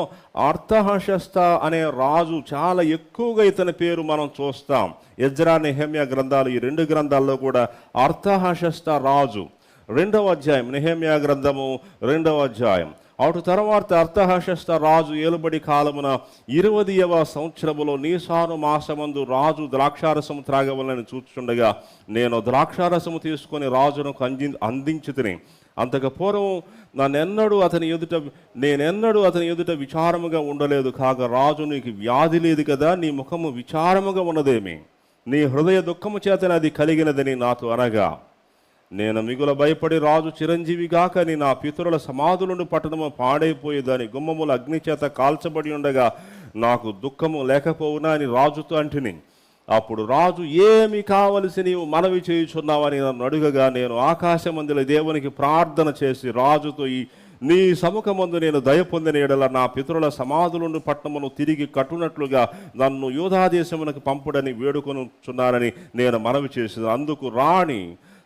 అర్తహషస్త అనే రాజు చాలా ఎక్కువగా ఇతని పేరు మనం చూస్తాం. ఎజ్రా నెహెమ్యా గ్రంథాలు, ఈ రెండు గ్రంథాల్లో కూడా అర్తహషస్త రాజు. 2వ అధ్యాయం నెహెమ్యా గ్రంథము 2వ అధ్యాయం. అటు తర్వాత అర్తహషస్త రాజు ఏలుబడి కాలమున 20వ సంవత్సరములో నీసాను మాసమందు రాజు ద్రాక్షారసము త్రాగవలని చూచుండగా నేను ద్రాక్షారసము తీసుకొని రాజునకు అందించి తిని అంతకు పూర్వం నేనెన్నడూ అతని ఎదుట విచారముగా ఉండలేదు. కాగా రాజు, నీకు వ్యాధి లేదు కదా, నీ ముఖము విచారముగా ఉన్నదేమి, నీ హృదయ దుఃఖము చేతనే అది కలిగినదని నాతో అనగా, నేను మిగుల భయపడి రాజు చిరంజీవిగాకని నా పితరుల సమాధులను పట్టణము పాడైపోయేదాని గుమ్మముల అగ్ని చేత కాల్చబడి ఉండగా నాకు దుఃఖము లేకపోవునా అని రాజుతో అంటిని. అప్పుడు రాజు, ఏమి కావలసి నీవు మనవి చేయుచున్నావని నన్ను అడుగగా, నేను ఆకాశమందుల దేవునికి ప్రార్థన చేసి రాజుతో, నీ సముఖమందు నేను దయ పొందిన ఎడల నా పితరుల సమాధులను పట్టణమును తిరిగి కట్టునట్లుగా నన్ను యూదాదేశమునకు పంపుడని వేడుకొనుచున్నానని నేను మనవి చేసింది. అందుకు రాణి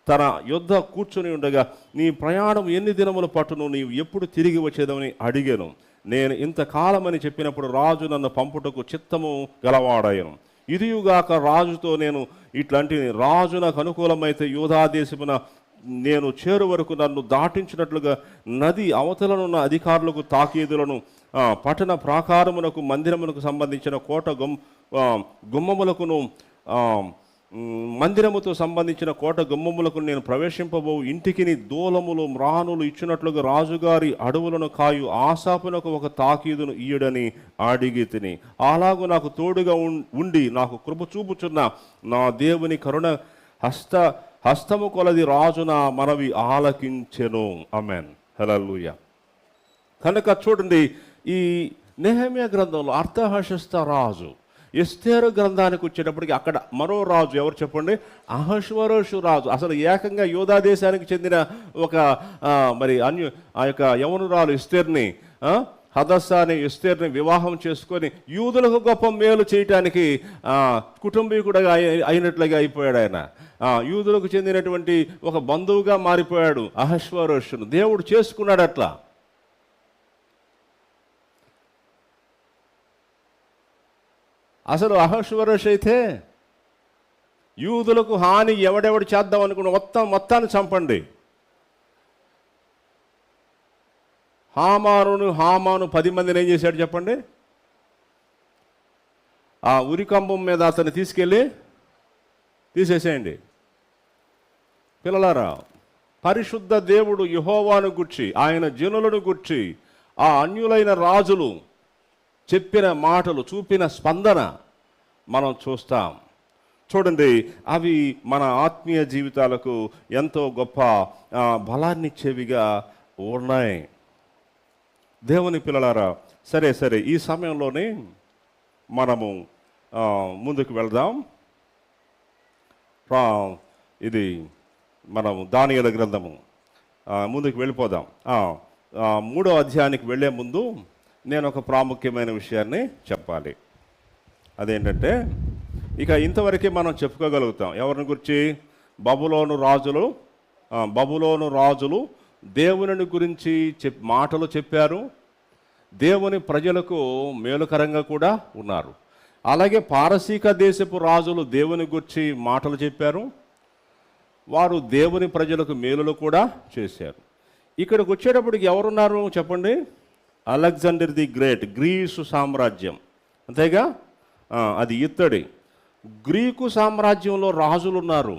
తన యుద్ధ కూర్చుని ఉండగా, నీ ప్రయాణం ఎన్ని దినములు పట్టును, నీవు ఎప్పుడు తిరిగి వచ్చేదమని అడిగాను. నేను ఇంతకాలమని చెప్పినప్పుడు రాజు నన్ను పంపుటకు చిత్తము గలవాడాయను. ఇదియుగాక రాజుతో నేను ఇట్లాంటి రాజు నాకు అనుకూలమైతే యూదాదేశమున నేను చేరు వరకు నన్ను దాటించినట్లుగా నది అవతలనున్న అధికారులకు తాకీదులను, పట్టణ ప్రాకారమునకు మందిరమునకు సంబంధించిన కోట గుమ్మములకును మందిరముతో సంబంధించిన కోట గుమ్మములకు నేను ప్రవేశింపబో ఇంటికి దూలములు మ్రానులు ఇచ్చినట్లుగా రాజుగారి అడవులను కాయు ఆసాపునకు ఒక తాకీదును ఇయ్యడని అడిగి తిని, అలాగూ నాకు తోడుగా ఉండి నాకు కృప చూపుచున్న నా దేవుని కరుణ హస్తము కొలది రాజు నా మనవి ఆలకించెను. ఆమేన్, హల్లెలూయా. కనుక చూడండి, ఈ నెహెమ్యా గ్రంథంలో అర్తహషస్త రాజు, ఎస్తేరు గ్రంథానికి వచ్చేటప్పటికి అక్కడ మరో రాజు ఎవరు చెప్పండి? అహష్వరోషు రాజు. అసలు ఏకంగా యూదా దేశానికి చెందిన ఒక ఆ యొక్క యవనురాలు ఎస్తేర్ని, హదస్సా అనే ఎస్తేర్ని వివాహం చేసుకొని యూదులకు గొప్ప మేలు చేయటానికి కుటుంబీకుడుగా అయినట్లుగా అయిపోయాడు. ఆయన యూదులకు చెందినటువంటి ఒక బంధువుగా మారిపోయాడు అహష్వరోషును. దేవుడు చేసుకున్నాడు అట్లా. అసలు అహష్వరోష్ అయితే యూదులకు హాని ఎవడెవడు చేద్దాం అనుకున్న మొత్తాన్ని చంపండి. హామాను 10 మందిని ఏం చేశాడు చెప్పండి? ఆ ఉరికంబం మీద అతన్ని తీసుకెళ్ళి తీసేసేయండి. పిల్లలారా, పరిశుద్ధ దేవుడు యెహోవాను గుర్చి, ఆయన జనులను గుర్చి, ఆ అన్యులైన రాజులు చెప్పిన మాటలు, చూపిన స్పందన మనం చూస్తాం. చూడండి, అవి మన ఆత్మీయ జీవితాలకు ఎంతో గొప్ప బలాన్నిచ్చేవిగా ఉన్నాయి. దేవుని పిల్లలారా, సరే ఈ సమయంలోనే మనము ముందుకు వెళ్దాం. ఇది మనం దానియేలు గ్రంథము ముందుకు వెళ్ళిపోదాం. 3వ అధ్యాయానికి వెళ్ళే ముందు నేను ఒక ప్రాముఖ్యమైన విషయాన్ని చెప్పాలి. అదేంటంటే, ఇక ఇంతవరకే మనం చెప్పుకోగలుగుతాం. ఎవరిని గురించి? బబులోను రాజులు దేవుని గురించి మాటలు చెప్పారు. దేవుని ప్రజలకు మేలుకరంగా కూడా ఉన్నారు. అలాగే పారసీక దేశపు రాజులు దేవుని గురించి మాటలు చెప్పారు. వారు దేవుని ప్రజలకు మేలులు కూడా చేశారు. ఇక్కడికి వచ్చేటప్పటికి ఎవరున్నారు చెప్పండి? అలెగ్జాండర్ ది గ్రేట్, గ్రీసు సామ్రాజ్యం. అంతేగా? అది ఇత్తడి. గ్రీకు సామ్రాజ్యంలో రాజులు ఉన్నారు.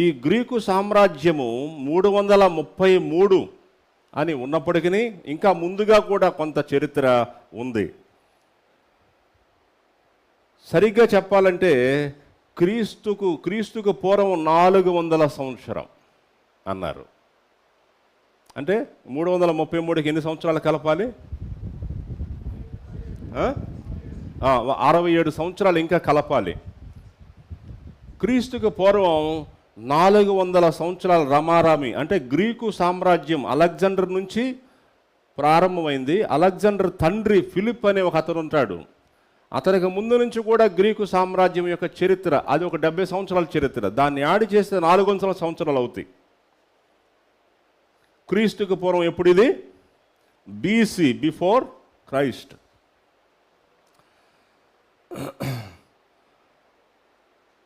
ఈ గ్రీకు సామ్రాజ్యము 333 అని ఉన్నప్పటికీ ఇంకా ముందుగా కూడా కొంత చరిత్ర ఉంది. సరిగ్గా చెప్పాలంటే క్రీస్తుకు పూర్వం 400 సంవత్సరం అన్నారు. అంటే 333కి ఎన్ని సంవత్సరాలు కలపాలి? 67 సంవత్సరాలు ఇంకా కలపాలి. క్రీస్తుకు పూర్వం 400 సంవత్సరాల రమారామి, అంటే గ్రీకు సామ్రాజ్యం అలెగ్జాండర్ నుంచి ప్రారంభమైంది. అలెగ్జాండర్ తండ్రి ఫిలిప్ అనే ఒక అతను ఉంటాడు. అతనికి ముందు నుంచి కూడా గ్రీకు సామ్రాజ్యం యొక్క చరిత్ర, అది ఒక 70 సంవత్సరాల చరిత్ర. దాన్ని యాడ్ చేస్తే 400 సంవత్సరాలు అవుతాయి. క్రీస్తుకు పూర్వం ఎప్పుడు ఇది? BC, before Christ.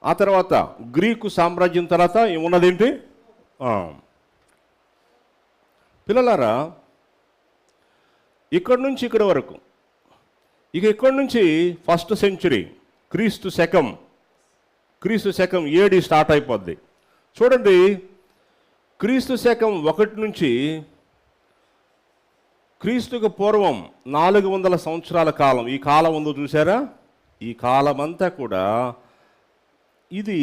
ఆ తర్వాత గ్రీకు సామ్రాజ్యం తర్వాత ఉన్నదేంటి? పిల్లలారా, ఇక్కడి నుంచి ఇక్కడి వరకు, ఇక ఇక్కడి నుంచి 1st సెంచురీ, క్రీస్తు శకం AD స్టార్ట్ అయిపోద్ది. చూడండి, క్రీస్తు శకం 1 నుంచి క్రీస్తుకు పూర్వం 400 సంవత్సరాల కాలం, ఈ కాలం ఉందో చూసారా? ఈ కాలం అంతా కూడా ఇది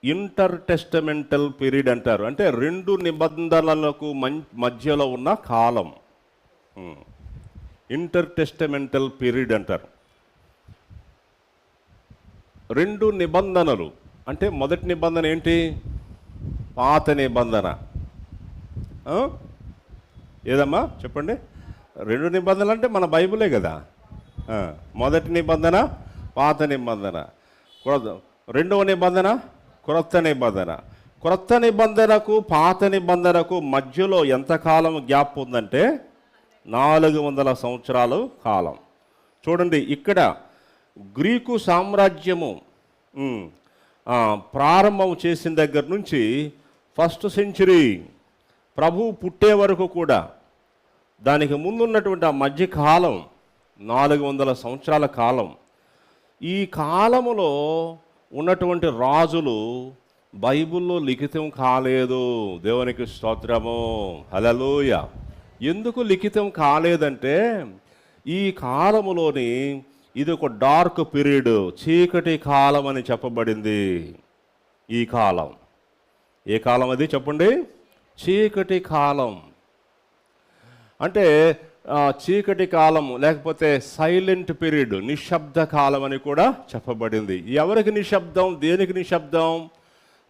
ఇంటర్ టెస్టమెంటల్ పీరియడ్ అంటారు. అంటే 2 నిబంధనలకు మధ్యలో ఉన్న కాలం ఇంటర్ టెస్టమెంటల్ పీరియడ్ అంటారు. 2 నిబంధనలు అంటే మొదటి నిబంధన ఏంటి? పాత నిబంధన. ఏదమ్మా చెప్పండి? 2 నిబంధనలు అంటే మన బైబిలే కదా. మొదటి నిబంధన పాత నిబంధన, రెండవ నిబంధన క్రొత్త నిబంధన. క్రొత్త నిబంధనకు పాత నిబంధనకు మధ్యలో ఎంతకాలం గ్యాప్ ఉందంటే 400 సంవత్సరాలు కాలం. చూడండి, ఇక్కడ గ్రీకు సామ్రాజ్యము ప్రారంభం చేసిన దగ్గర నుంచి 1st సెంచురీ ప్రభువు పుట్టే వరకు కూడా దానికి ముందున్నటువంటి ఆ మధ్య కాలం 400 సంవత్సరాల కాలం. ఈ కాలములో ఉన్నటువంటి రాజులు బైబిల్లో లిఖితం కాలేదు. దేవునికి స్తోత్రము, హల్లెలూయా. ఎందుకు లిఖితం కాలేదంటే ఈ కాలములోని ఇది ఒక డార్క్ పీరియడ్, చీకటి కాలం అని చెప్పబడింది. ఈ కాలం ఏ కాలం అది చెప్పండి? చీకటి కాలం. అంటే చీకటి కాలం లేకపోతే సైలెంట్ పీరియడ్, నిశ్శబ్ద కాలం అని కూడా చెప్పబడింది. ఎవరికి నిశ్శబ్దం? దేనికి నిశ్శబ్దం?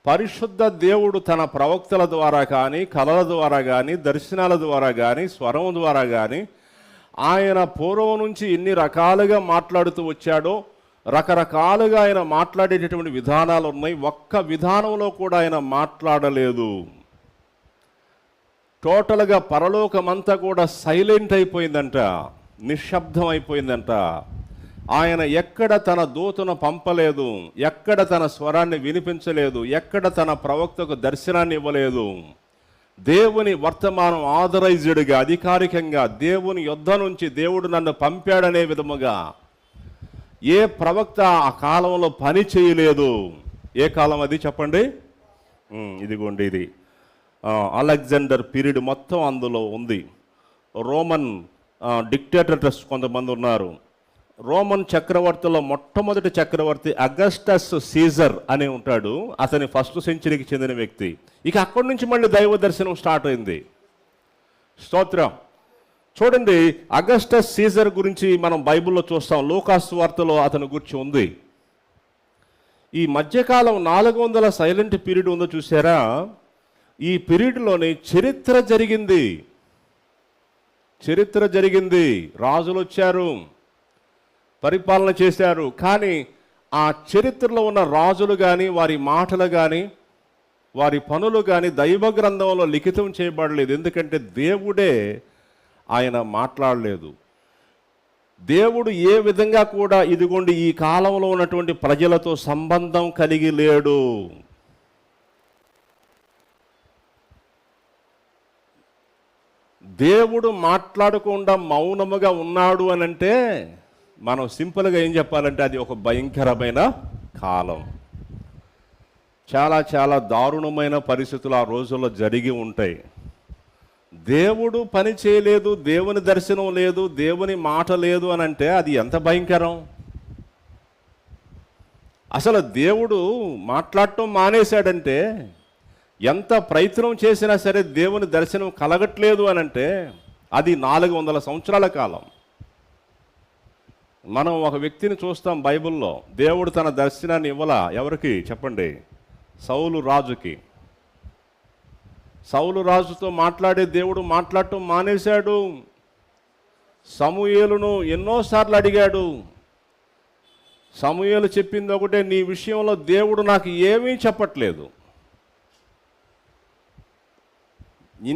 పరిశుద్ధ దేవుడు తన ప్రవక్తల ద్వారా కానీ, కళల ద్వారా కానీ, దర్శనాల ద్వారా కానీ, స్వరం ద్వారా కానీ ఆయన పూర్వం నుంచి ఎన్ని రకాలుగా మాట్లాడుతూ వచ్చాడో, రకరకాలుగా ఆయన మాట్లాడేటటువంటి విధానాలు ఉన్నాయి. ఒక్క విధానంలో కూడా ఆయన మాట్లాడలేదు. టోటల్గా పరలోకమంతా కూడా సైలెంట్ అయిపోయిందంట, నిశ్శబ్దం అయిపోయిందంట. ఆయన ఎక్కడ తన దూతను పంపలేదు, ఎక్కడ తన స్వరాన్ని వినిపించలేదు, ఎక్కడ తన ప్రవక్తకు దర్శనాన్ని ఇవ్వలేదు. దేవుని వర్తమానం ఆథరైజ్డ్గా, అధికారికంగా దేవుని యుద్ధ నుంచి దేవుడు నన్ను పంపాడనే విధముగా ఏ ప్రవక్త ఆ కాలంలో పని చేయలేదు. ఏ కాలం అది చెప్పండి? ఇదిగోండి, ఇది అలెగ్జాండర్ పీరియడ్ మొత్తం అందులో ఉంది. రోమన్ డిక్టేటర్స్ కొంతమంది ఉన్నారు. రోమన్ చక్రవర్తిలో మొట్టమొదటి చక్రవర్తి అగస్టస్ సీజర్ అని ఉంటాడు. అతని 1st సెంచురీకి చెందిన వ్యక్తి. ఇక అక్కడి నుంచి మళ్ళీ దైవ దర్శనం స్టార్ట్ అయింది. స్తోత్రం. చూడండి, అగస్టస్ సీజర్ గురించి మనం బైబిల్లో చూస్తాం. లూకాసు వార్తలో అతని గురించి ఉంది. ఈ మధ్యకాలం 400 సైలెంట్ పీరియడ్ ఉందో చూసారా? ఈ పీరియడ్లోని చరిత్ర జరిగింది. రాజులు వచ్చారు, పరిపాలన చేశారు. కానీ ఆ చరిత్రలో ఉన్న రాజులు కానీ, వారి మాటలు కానీ, వారి పనులు కానీ దైవ గ్రంథంలో లిఖితం చేయబడలేదు. ఎందుకంటే దేవుడే ఆయన మాట్లాడలేదు. దేవుడు ఏ విధంగా కూడా ఇదిగోండి ఈ కాలంలో ఉన్నటువంటి ప్రజలతో సంబంధం కలిగి లేడు. దేవుడు మాట్లాడకుండా మౌనముగా ఉన్నాడు అని అంటే మనం సింపుల్గా ఏం చెప్పాలంటే అది ఒక భయంకరమైన కాలం. చాలా చాలా దారుణమైన పరిస్థితులు ఆ రోజుల్లో జరిగి ఉంటాయి. దేవుడు పని చేయలేదు, దేవుని దర్శనం లేదు, దేవుని మాట లేదు అని అంటే అది ఎంత భయంకరం. అసలు దేవుడు మాట్లాడటం మానేశాడంటే, ఎంత ప్రయత్నం చేసినా సరే దేవుని దర్శనం కలగట్లేదు అని అంటే అది 400 సంవత్సరాల కాలం. మనం ఒక వ్యక్తిని చూస్తాం బైబిల్లో, దేవుడు తన దర్శనాన్ని ఇవ్వలా. ఎవరికి చెప్పండి? సౌలు రాజుకి. సౌలు రాజుతో మాట్లాడే దేవుడు మాట్లాడటం మానేశాడు. సమూయేలును ఎన్నోసార్లు అడిగాడు. సమూయేలు చెప్పింది ఒకటే, నీ విషయంలో దేవుడు నాకు ఏమీ చెప్పట్లేదు.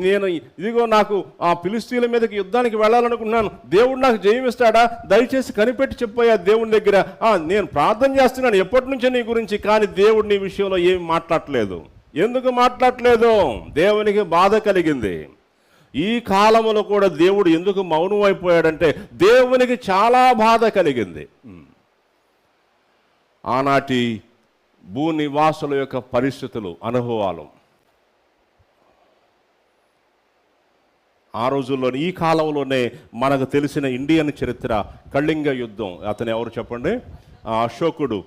నేను ఇదిగో నాకు ఆ ఫిలిష్తీయుల మీదకి యుద్ధానికి వెళ్ళాలనుకున్నాను, దేవుడు నాకు జయమిస్తాడా, దయచేసి కనిపెట్టి చెప్పాయా దేవుని దగ్గర. నేను ప్రార్థన చేస్తున్నాను ఎప్పటి నుంచో నీ గురించి, కానీ దేవుడు నీ విషయంలో ఏమి మాట్లాడట్లేదు. ఎందుకు మాట్లాడట్లేదు? దేవునికి బాధ కలిగింది. ఈ కాలంలో కూడా దేవుడు ఎందుకు మౌనం అయిపోయాడంటే దేవునికి చాలా బాధ కలిగింది. ఆనాటి భూనివాసుల యొక్క పరిస్థితులు, అనుభవాలు, ఆ రోజుల్లోనే, ఈ కాలంలోనే మనకు తెలిసిన ఇండియన్ చరిత్ర, కళింగ యుద్ధం. అతను ఎవరు చెప్పండి? అశోకుడు.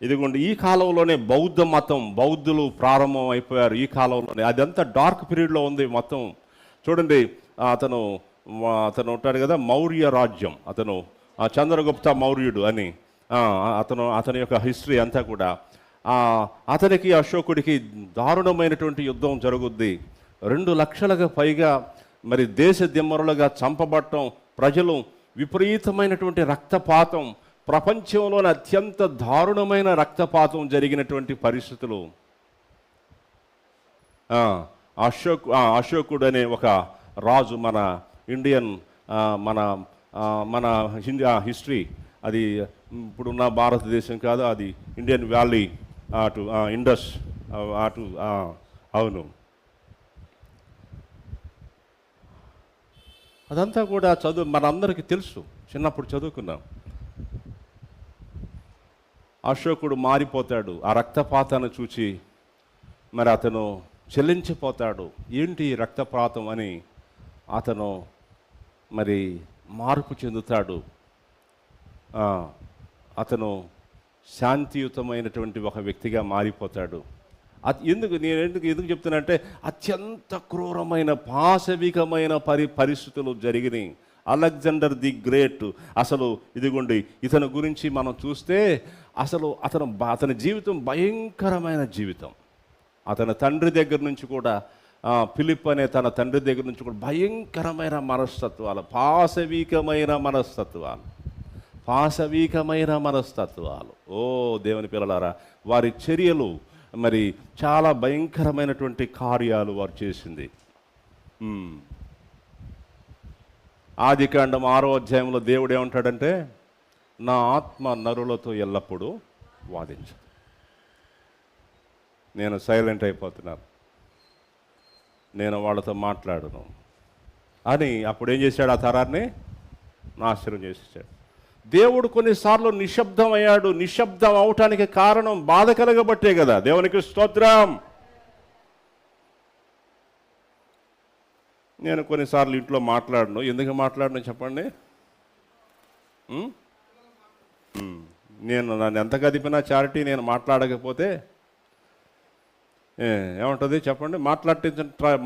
ఇదిగోండి, ఈ కాలంలోనే బౌద్ధ మతం, బౌద్ధులు ప్రారంభం అయిపోయారు ఈ కాలంలోనే. అదంతా డార్క్ పీరియడ్లో ఉంది మొత్తం. చూడండి, అతను ఉంటాడు కదా, మౌర్య రాజ్యం, అతను చంద్రగుప్త మౌర్యుడు అని, అతని యొక్క హిస్టరీ అంతా కూడా. అతనికి అశోకుడికి దారుణమైనటువంటి యుద్ధం జరుగుద్ది. 2 లక్షలకు పైగా మరి దేశ దిమ్మరులుగా చంపబడటం, ప్రజలు, విపరీతమైనటువంటి రక్తపాతం, ప్రపంచంలోని అత్యంత దారుణమైన రక్తపాతం జరిగినటువంటి పరిస్థితులు. అశోకుడు అనే ఒక రాజు, మన ఇండియన్ మన హిస్టరీ, అది ఇప్పుడున్న భారతదేశం కాదు, అది ఇండియన్ వ్యాలీ అటు ఇండస్ అటు, అవును, అదంతా కూడా మనందరికీ తెలుసు, చిన్నప్పుడు చదువుకున్నాం. అశోకుడు మారిపోతాడు ఆ రక్తపాతాన్ని చూచి. మరి అతను చెల్లించిపోతాడు. ఏంటి రక్తపాతం అని అతను మరి మార్పు చెందుతాడు. అతను శాంతియుతమైనటువంటి ఒక వ్యక్తిగా మారిపోతాడు. నేను ఎందుకు చెప్తున్నానంటే, అత్యంత క్రూరమైన, పాశవికమైన పరిస్థితులు జరిగినాయి. అలెగ్జాండర్ ది గ్రేట్, అసలు ఇదిగోండి, ఇతని గురించి మనం చూస్తే అసలు అతని జీవితం భయంకరమైన జీవితం. అతని తండ్రి దగ్గర నుంచి కూడా, ఫిలిప్ అనే తన తండ్రి దగ్గర నుంచి కూడా భయంకరమైన మనస్తత్వాలు, పాశవికమైన మనస్తత్వాలు. ఓ దేవుని పిల్లలారా, వారి చర్యలు మరి చాలా భయంకరమైనటువంటి కార్యాలు వారు చేసింది. ఆదికాండం 6వ అధ్యాయంలో దేవుడు ఏమంటాడంటే, నా ఆత్మ నరులతో ఎల్లప్పుడూ వాదించు. నేను సైలెంట్ అయిపోతున్నాను, నేను వాళ్ళతో మాట్లాడను అని అప్పుడు ఏం చేశాడు? ఆ తరాన్ని నాశనం చేసేసాడు. దేవుడు కొన్నిసార్లు నిశ్శబ్దం అయ్యాడు. నిశ్శబ్దం అవటానికి కారణం బాధ కలగబట్టే కదా. దేవునికి స్తోత్రం. నేను కొన్నిసార్లు ఇంట్లో మాట్లాడను. ఎందుకు మాట్లాడను చెప్పండి? నన్ను ఎంత కదిపినా చారిటీ నేను మాట్లాడకపోతే ఏముంటుంది చెప్పండి?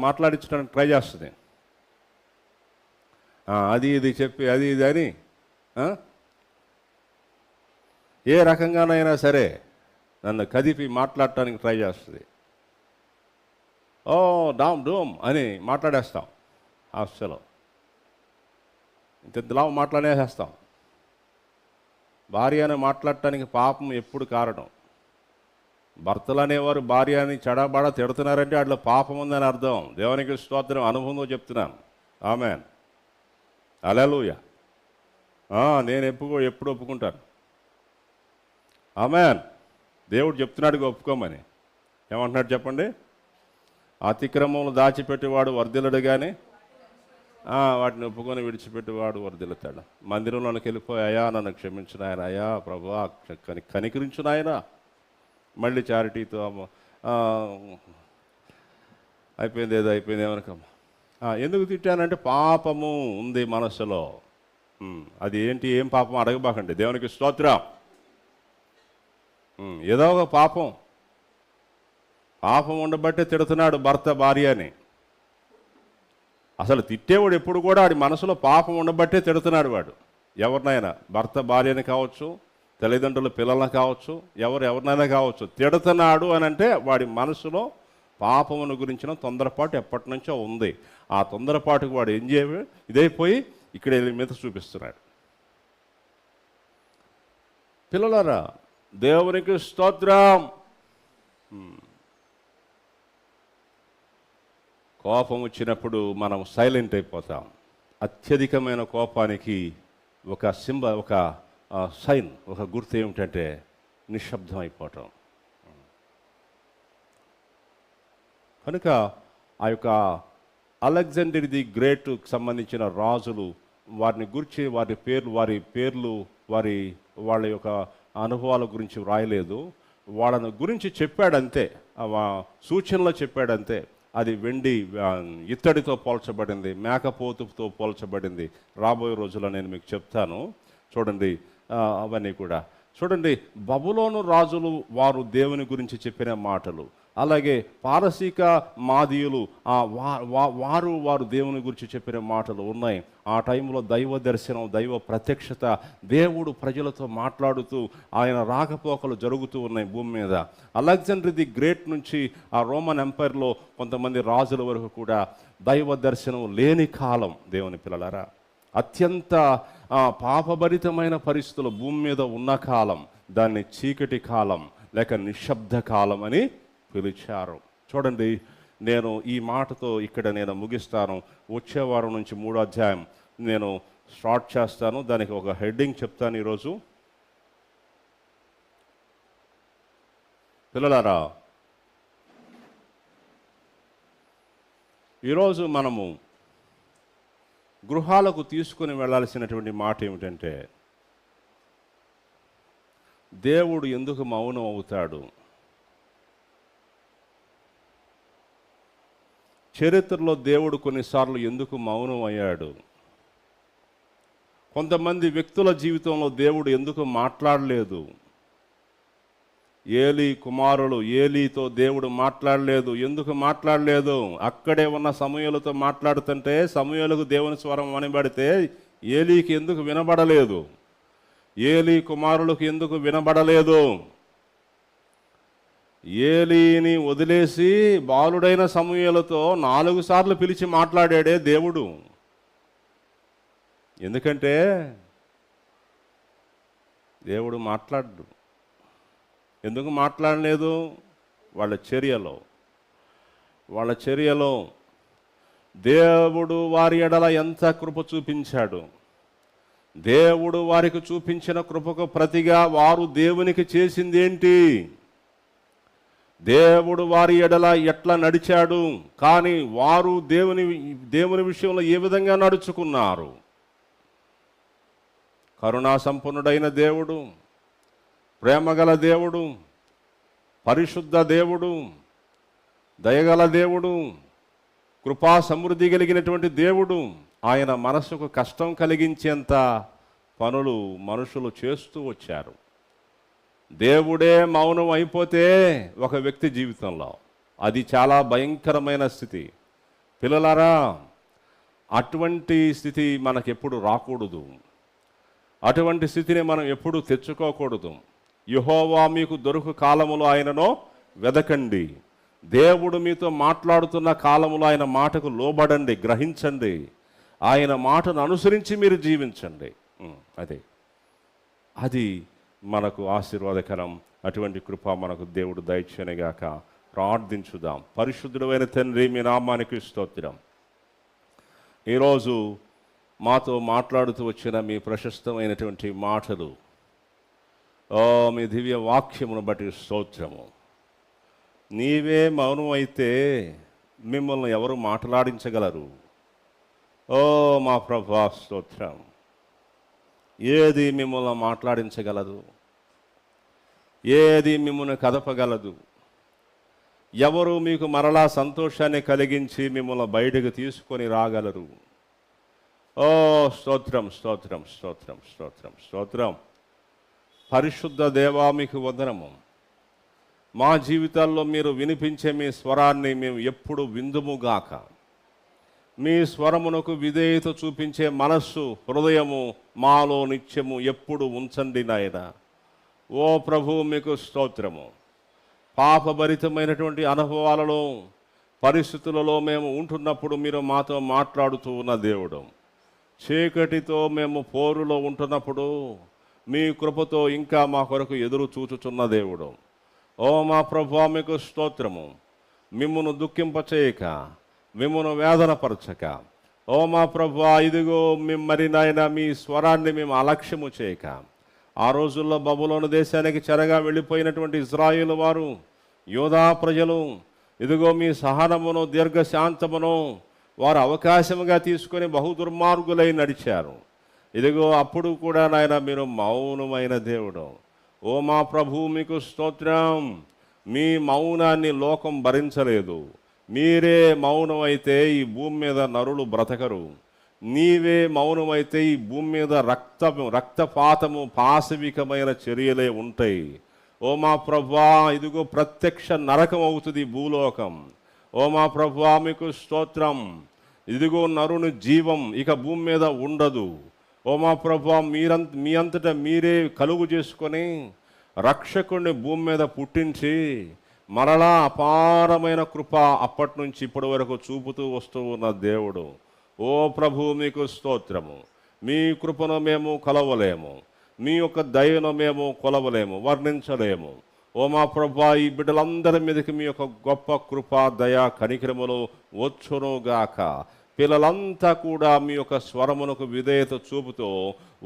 మాట్లాడించడానికి ట్రై చేస్తుంది. అది ఇది చెప్పి అది ఇది అని ఏ రకంగానైనా సరే నన్ను కదిపి మాట్లాడటానికి ట్రై చేస్తుంది. ఓ డామ్ డూమ్ అని మాట్లాడేస్తాం. అసలు ఇంతలా మాట్లాడేసేస్తాం. భార్య అని మాట్లాడటానికి పాపం ఎప్పుడు కారణం? భర్తలు అనేవారు భార్యని చెడబడ తిడుతున్నారంటే అట్లా పాపం ఉందని అర్థం. దేవునికి స్తోత్రం, అనుభవంతో చెప్తున్నాను. ఆమేన్, హల్లెలూయా. నేను ఎప్పుడు ఒప్పుకుంటాను. ఆమేన్. దేవుడు చెప్తున్నాడు ఒప్పుకోమని. ఏమంటున్నాడు చెప్పండి? అతిక్రమములు దాచిపెట్టేవాడు వర్ధిల్లడు కానీ వాటిని ఒప్పుకొని విడిచిపెట్టేవాడు వర్ధిల్లుతాడు. మందిరంలోనికి వెళ్ళిపోయి, అయ్యా నన్ను క్షమించిన ఆయన, అయ్యా ప్రభువా కనికరించిన ఆయన, మళ్ళీ చారిటీతో అయిపోయింది, ఏదో అయిపోయింది ఏమనకమ్మా. ఎందుకు తిట్టానంటే పాపము ఉంది మనసులో. అది ఏంటి, ఏం పాపం అడగబాకండి. దేవునికి స్తోత్రం. ఏదో ఒక పాపం ఉండబట్టే తిడుతున్నాడు భర్త భార్యని. అసలు తిట్టేవాడు ఎప్పుడు కూడా వాడి మనసులో పాపం ఉండబట్టే తిడుతున్నాడు వాడు. ఎవరినైనా, భర్త భార్యని కావచ్చు, తల్లిదండ్రులు పిల్లలను కావచ్చు, ఎవరినైనా కావచ్చు. తిడుతున్నాడు అని అంటే వాడి మనసులో పాపమును గురించిన తొందరపాటు ఎప్పటి నుంచో ఉంది. ఆ తొందరపాటుకు వాడు ఏం ఇదైపోయి ఇక్కడ మీద చూపిస్తున్నాడు. పిల్లలారా, దేవునికి స్తోత్రం. కోపం వచ్చినప్పుడు మనం సైలెంట్ అయిపోతాం. అత్యధికమైన కోపానికి ఒక సైన్, ఒక గుర్తు ఏమిటంటే నిశ్శబ్దం అయిపోవటం. కనుక ఆ యొక్క అలెగ్జాండర్ ది గ్రేట్కు సంబంధించిన రాజులు, వారిని గురించి వారి పేర్లు వాళ్ళ యొక్క అనుభవాల గురించి వ్రాయలేదు. వాళ్ళని గురించి చెప్పాడంతే, సూచనలో చెప్పాడంతే. అది వెండి ఇత్తడితో పోల్చబడింది, మేకపోతుతో పోల్చబడింది. రాబోయే రోజుల్లో నేను మీకు చెప్తాను. చూడండి అవన్నీ కూడా. చూడండి, బబులోను రాజులు వారు దేవుని గురించి చెప్పిన మాటలు, అలాగే పారసీక మాదీయులు వారు దేవుని గురించి చెప్పిన మాటలు ఉన్నాయి. ఆ టైంలో దైవ దర్శనం, దైవ ప్రత్యక్షత, దేవుడు ప్రజలతో మాట్లాడుతూ ఆయన రాకపోకలు జరుగుతూ ఉన్నాయి భూమి మీద. అలెగ్జాండర్ ది గ్రేట్ నుంచి ఆ రోమన్ ఎంపైర్లో కొంతమంది రాజుల వరకు కూడా దైవ దర్శనం లేని కాలం. దేవుని పిల్లలారా, అత్యంత పాపభరితమైన పరిస్థితులు భూమి మీద ఉన్న కాలం, దాన్ని చీకటి కాలం లేక నిశ్శబ్ద కాలం అని పిలిచారు. చూడండి, నేను ఈ మాటతో ఇక్కడ నేను ముగిస్తాను. వచ్చే వారం నుంచి 3వ అధ్యాయం నేను స్టార్ట్ చేస్తాను. దానికి ఒక హెడ్డింగ్ చెప్తాను ఈరోజు. పిల్లలారా, ఈరోజు మనము గృహాలకు తీసుకుని వెళ్ళాల్సినటువంటి మాట ఏమిటంటే, దేవుడు ఎందుకు మౌనం అవుతాడు? చరిత్రలో దేవుడు కొన్నిసార్లు ఎందుకు మౌనం అయ్యాడు? కొంతమంది వ్యక్తుల జీవితంలో దేవుడు ఎందుకు మాట్లాడలేదు? ఏలీ కుమారులు, ఏలీతో దేవుడు మాట్లాడలేదు. ఎందుకు మాట్లాడలేదు? అక్కడే ఉన్న సమూయేలుతో మాట్లాడుతుంటే సమూయేలుకు దేవుని స్వరం వినబడితే ఏలీకి ఎందుకు వినబడలేదు? ఏలీ కుమారులకు ఎందుకు వినబడలేదు? ఏలీని వదిలేసి బాలుడైన సమూయేలుతో 4 సార్లు పిలిచి మాట్లాడాడే దేవుడు. ఎందుకంటే దేవుడు మాట్లాడు. ఎందుకు మాట్లాడలేదు? వాళ్ళ చర్యలో దేవుడు వారి ఎడల ఎంత కృప చూపించాడు. దేవుడు వారికి చూపించిన కృపకు ప్రతిగా వారు దేవునికి చేసింది ఏంటి? దేవుడు వారి ఎడల ఎట్లా నడిచాడు, కానీ వారు దేవుని విషయంలో ఏ విధంగా నడుచుకున్నారు? కరుణా సంపన్నుడైన దేవుడు, ప్రేమగల దేవుడు, పరిశుద్ధ దేవుడు, దయగల దేవుడు, కృపా సమృద్ధి కలిగినటువంటి దేవుడు. ఆయన మనసుకు కష్టం కలిగించేంత పనులు మనుషులు చేస్తూ వచ్చారు. దేవుడే మౌనం అయిపోతే ఒక వ్యక్తి జీవితంలో అది చాలా భయంకరమైన స్థితి. పిల్లలారా, అటువంటి స్థితి మనకెప్పుడు రాకూడదు. అటువంటి స్థితిని మనం ఎప్పుడు తెచ్చుకోకూడదు. యెహోవా మీకు దొరుకు కాలములో ఆయనను వెదకండి. దేవుడు మీతో మాట్లాడుతున్న కాలములో ఆయన మాటకు లోబడండి, గ్రహించండి. ఆయన మాటను అనుసరించి మీరు జీవించండి. అది మనకు ఆశీర్వాదకరం. అటువంటి కృప మనకు దేవుడు దయచేయనుగాక. ప్రార్థించుదాం. పరిశుద్ధుడైన తండ్రి, మీ నామానికి స్తోత్రం. ఈరోజు మాతో మాట్లాడుతూ వచ్చిన మీ ప్రశస్తమైనటువంటి మాటలు, మీ దివ్య వాక్యమును బట్టి స్తోత్రము. నీవే మౌనం అయితే మిమ్మల్ని ఎవరు మాట్లాడించగలరు? మా ప్రభువా స్తోత్రం. ఏది మిమ్మల్ని మాట్లాడించగలదు? ఏది మిమ్మల్ని కదపగలదు? ఎవరు మీకు మరలా సంతోషాన్ని కలిగించి మిమ్మల్ని బయటకు తీసుకొని రాగలరు? స్తోత్రం, స్తోత్రం, స్తోత్రం, స్తోత్రం, స్తోత్రం. పరిశుద్ధ దేవా, మీకు వందనము. మా జీవితాల్లో మీరు వినిపించే మీ స్వరాన్ని మేము ఎప్పుడు విందుముగాక. మీ స్వరమునకు విధేయత చూపించే మనస్సు, హృదయము మాలో నిత్యము ఎప్పుడు ఉంచండి నాయన. ఓ ప్రభు, మీకు స్తోత్రము. పాపభరితమైనటువంటి అనుభవాలలో, పరిస్థితులలో మేము ఉంటున్నప్పుడు మీరు మాతో మాట్లాడుతూ ఉన్న దేవుడు. చీకటితో మేము పోరులో ఉంటున్నప్పుడు మీ కృపతో ఇంకా మా కొరకు ఎదురు చూచుచున్న దేవుడు. ఓ మా ప్రభువా, మీకు స్తోత్రము. మిమ్మును దుఃఖింపచేయక, మిమ్మును వేదనపరచక, ఓ మా ప్రభువా, ఇదిగో మరి నాయన మీ స్వరాన్ని మేము అలక్ష్యము చేయక, ఆ రోజుల్లో బబులోను దేశానికి చెరగా వెళ్ళిపోయినటువంటి ఇజ్రాయేలు వారు, యోధా ప్రజలు, ఇదిగో మీ సహనమును, దీర్ఘశాంతమును వారు అవకాశముగా తీసుకొని బహుదుర్మార్గులై నడిచారు. ఇదిగో అప్పుడు కూడా నాయన మీరు మౌనమైన దేవుడు. ఓ మా ప్రభు, మీకు స్తోత్రం. మీ మౌనాన్ని లోకం భరించలేదు. మీరే మౌనమైతే ఈ భూమి మీద నరులు బ్రతకరు. నీవే మౌనమైతే ఈ భూమి మీద రక్తపాతము, పాశవికమైన చర్యలే ఉంటాయి. ఓ మా ప్రభువా, ఇదిగో ప్రత్యక్ష నరకం అవుతుంది భూలోకం. ఓ మా ప్రభువా, మీకు స్తోత్రం. ఇదిగో నరుని జీవం ఇక భూమి మీద ఉండదు. ఓ మా ప్రభువా, మీ అంతటా మీరే కలుగు చేసుకొని రక్షకుడిని భూమి మీద పుట్టించి మరలా అపారమైన కృప అప్పటి నుంచి ఇప్పటి వరకు చూపుతూ వస్తూ ఉన్న దేవుడు. ఓ ప్రభు, మీకు స్తోత్రము. మీ కృపను మేము కొలవలేము, మీ యొక్క దయను మేము కొలవలేము, వర్ణించలేము. ఓ మా ప్రభువా, ఈ బిడ్డలందరి మీదకి మీ యొక్క గొప్ప కృప, దయ, కనికరములు వచ్చునుగాక. పిల్లలంతా కూడా మీ యొక్క స్వరమునకు విధేయత చూపుతూ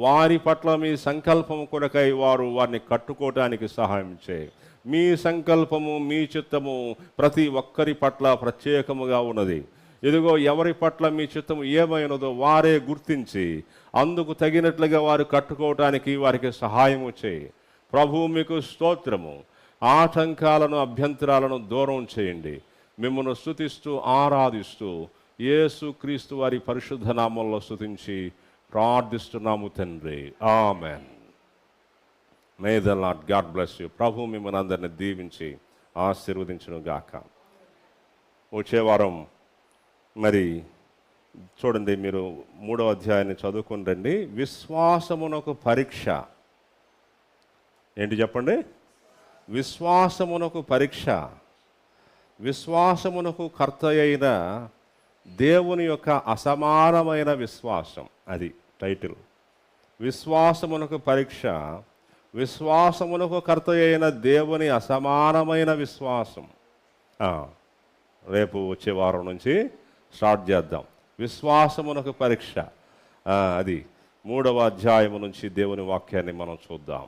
వారి పట్ల మీ సంకల్పం కొరకై వారిని కట్టుకోవటానికి సహాయం చేయి. మీ సంకల్పము, మీ చిత్తము ప్రతి ఒక్కరి పట్ల ప్రత్యేకముగా ఉన్నది. ఇదిగో ఎవరి పట్ల మీ చిత్తము ఏమైనదో వారే గుర్తించి అందుకు తగినట్లుగా వారు కట్టుకోవటానికి వారికి సహాయము చేయి. ప్రభు, మీకు స్తోత్రము. ఆటంకాలను, అభ్యంతరాలను దూరం చేయండి. మిమ్మల్ని స్తుతిస్తూ, ఆరాధిస్తూ యేసు క్రీస్తు వారి పరిశుద్ధ నామంలో స్తుతించి ప్రార్థిస్తున్నాము తండ్రి. Amen. May the Lord God bless you. ప్రభు మిమ్మల్ని అందరిని దీవించి ఆశీర్వదించును గాక. వచ్చే వారం మరి చూడండి, మీరు 3వ అధ్యాయాన్ని చదువుకుని రండి. విశ్వాసమునకు పరీక్ష ఏంటి చెప్పండి? విశ్వాసమునకు పరీక్ష. విశ్వాసమునకు కర్త అయిన దేవుని యొక్క అసమానమైన విశ్వాసం, అది టైటిల్. విశ్వాసమునకు పరీక్ష, విశ్వాసమునకు కర్త అయిన దేవుని అసమానమైన విశ్వాసం. రేపు వచ్చే వారం నుంచి స్టార్ట్ చేద్దాం. విశ్వాసమునకు పరీక్ష, అది 3వ అధ్యాయము నుంచి దేవుని వాక్యాన్ని మనం చూద్దాం.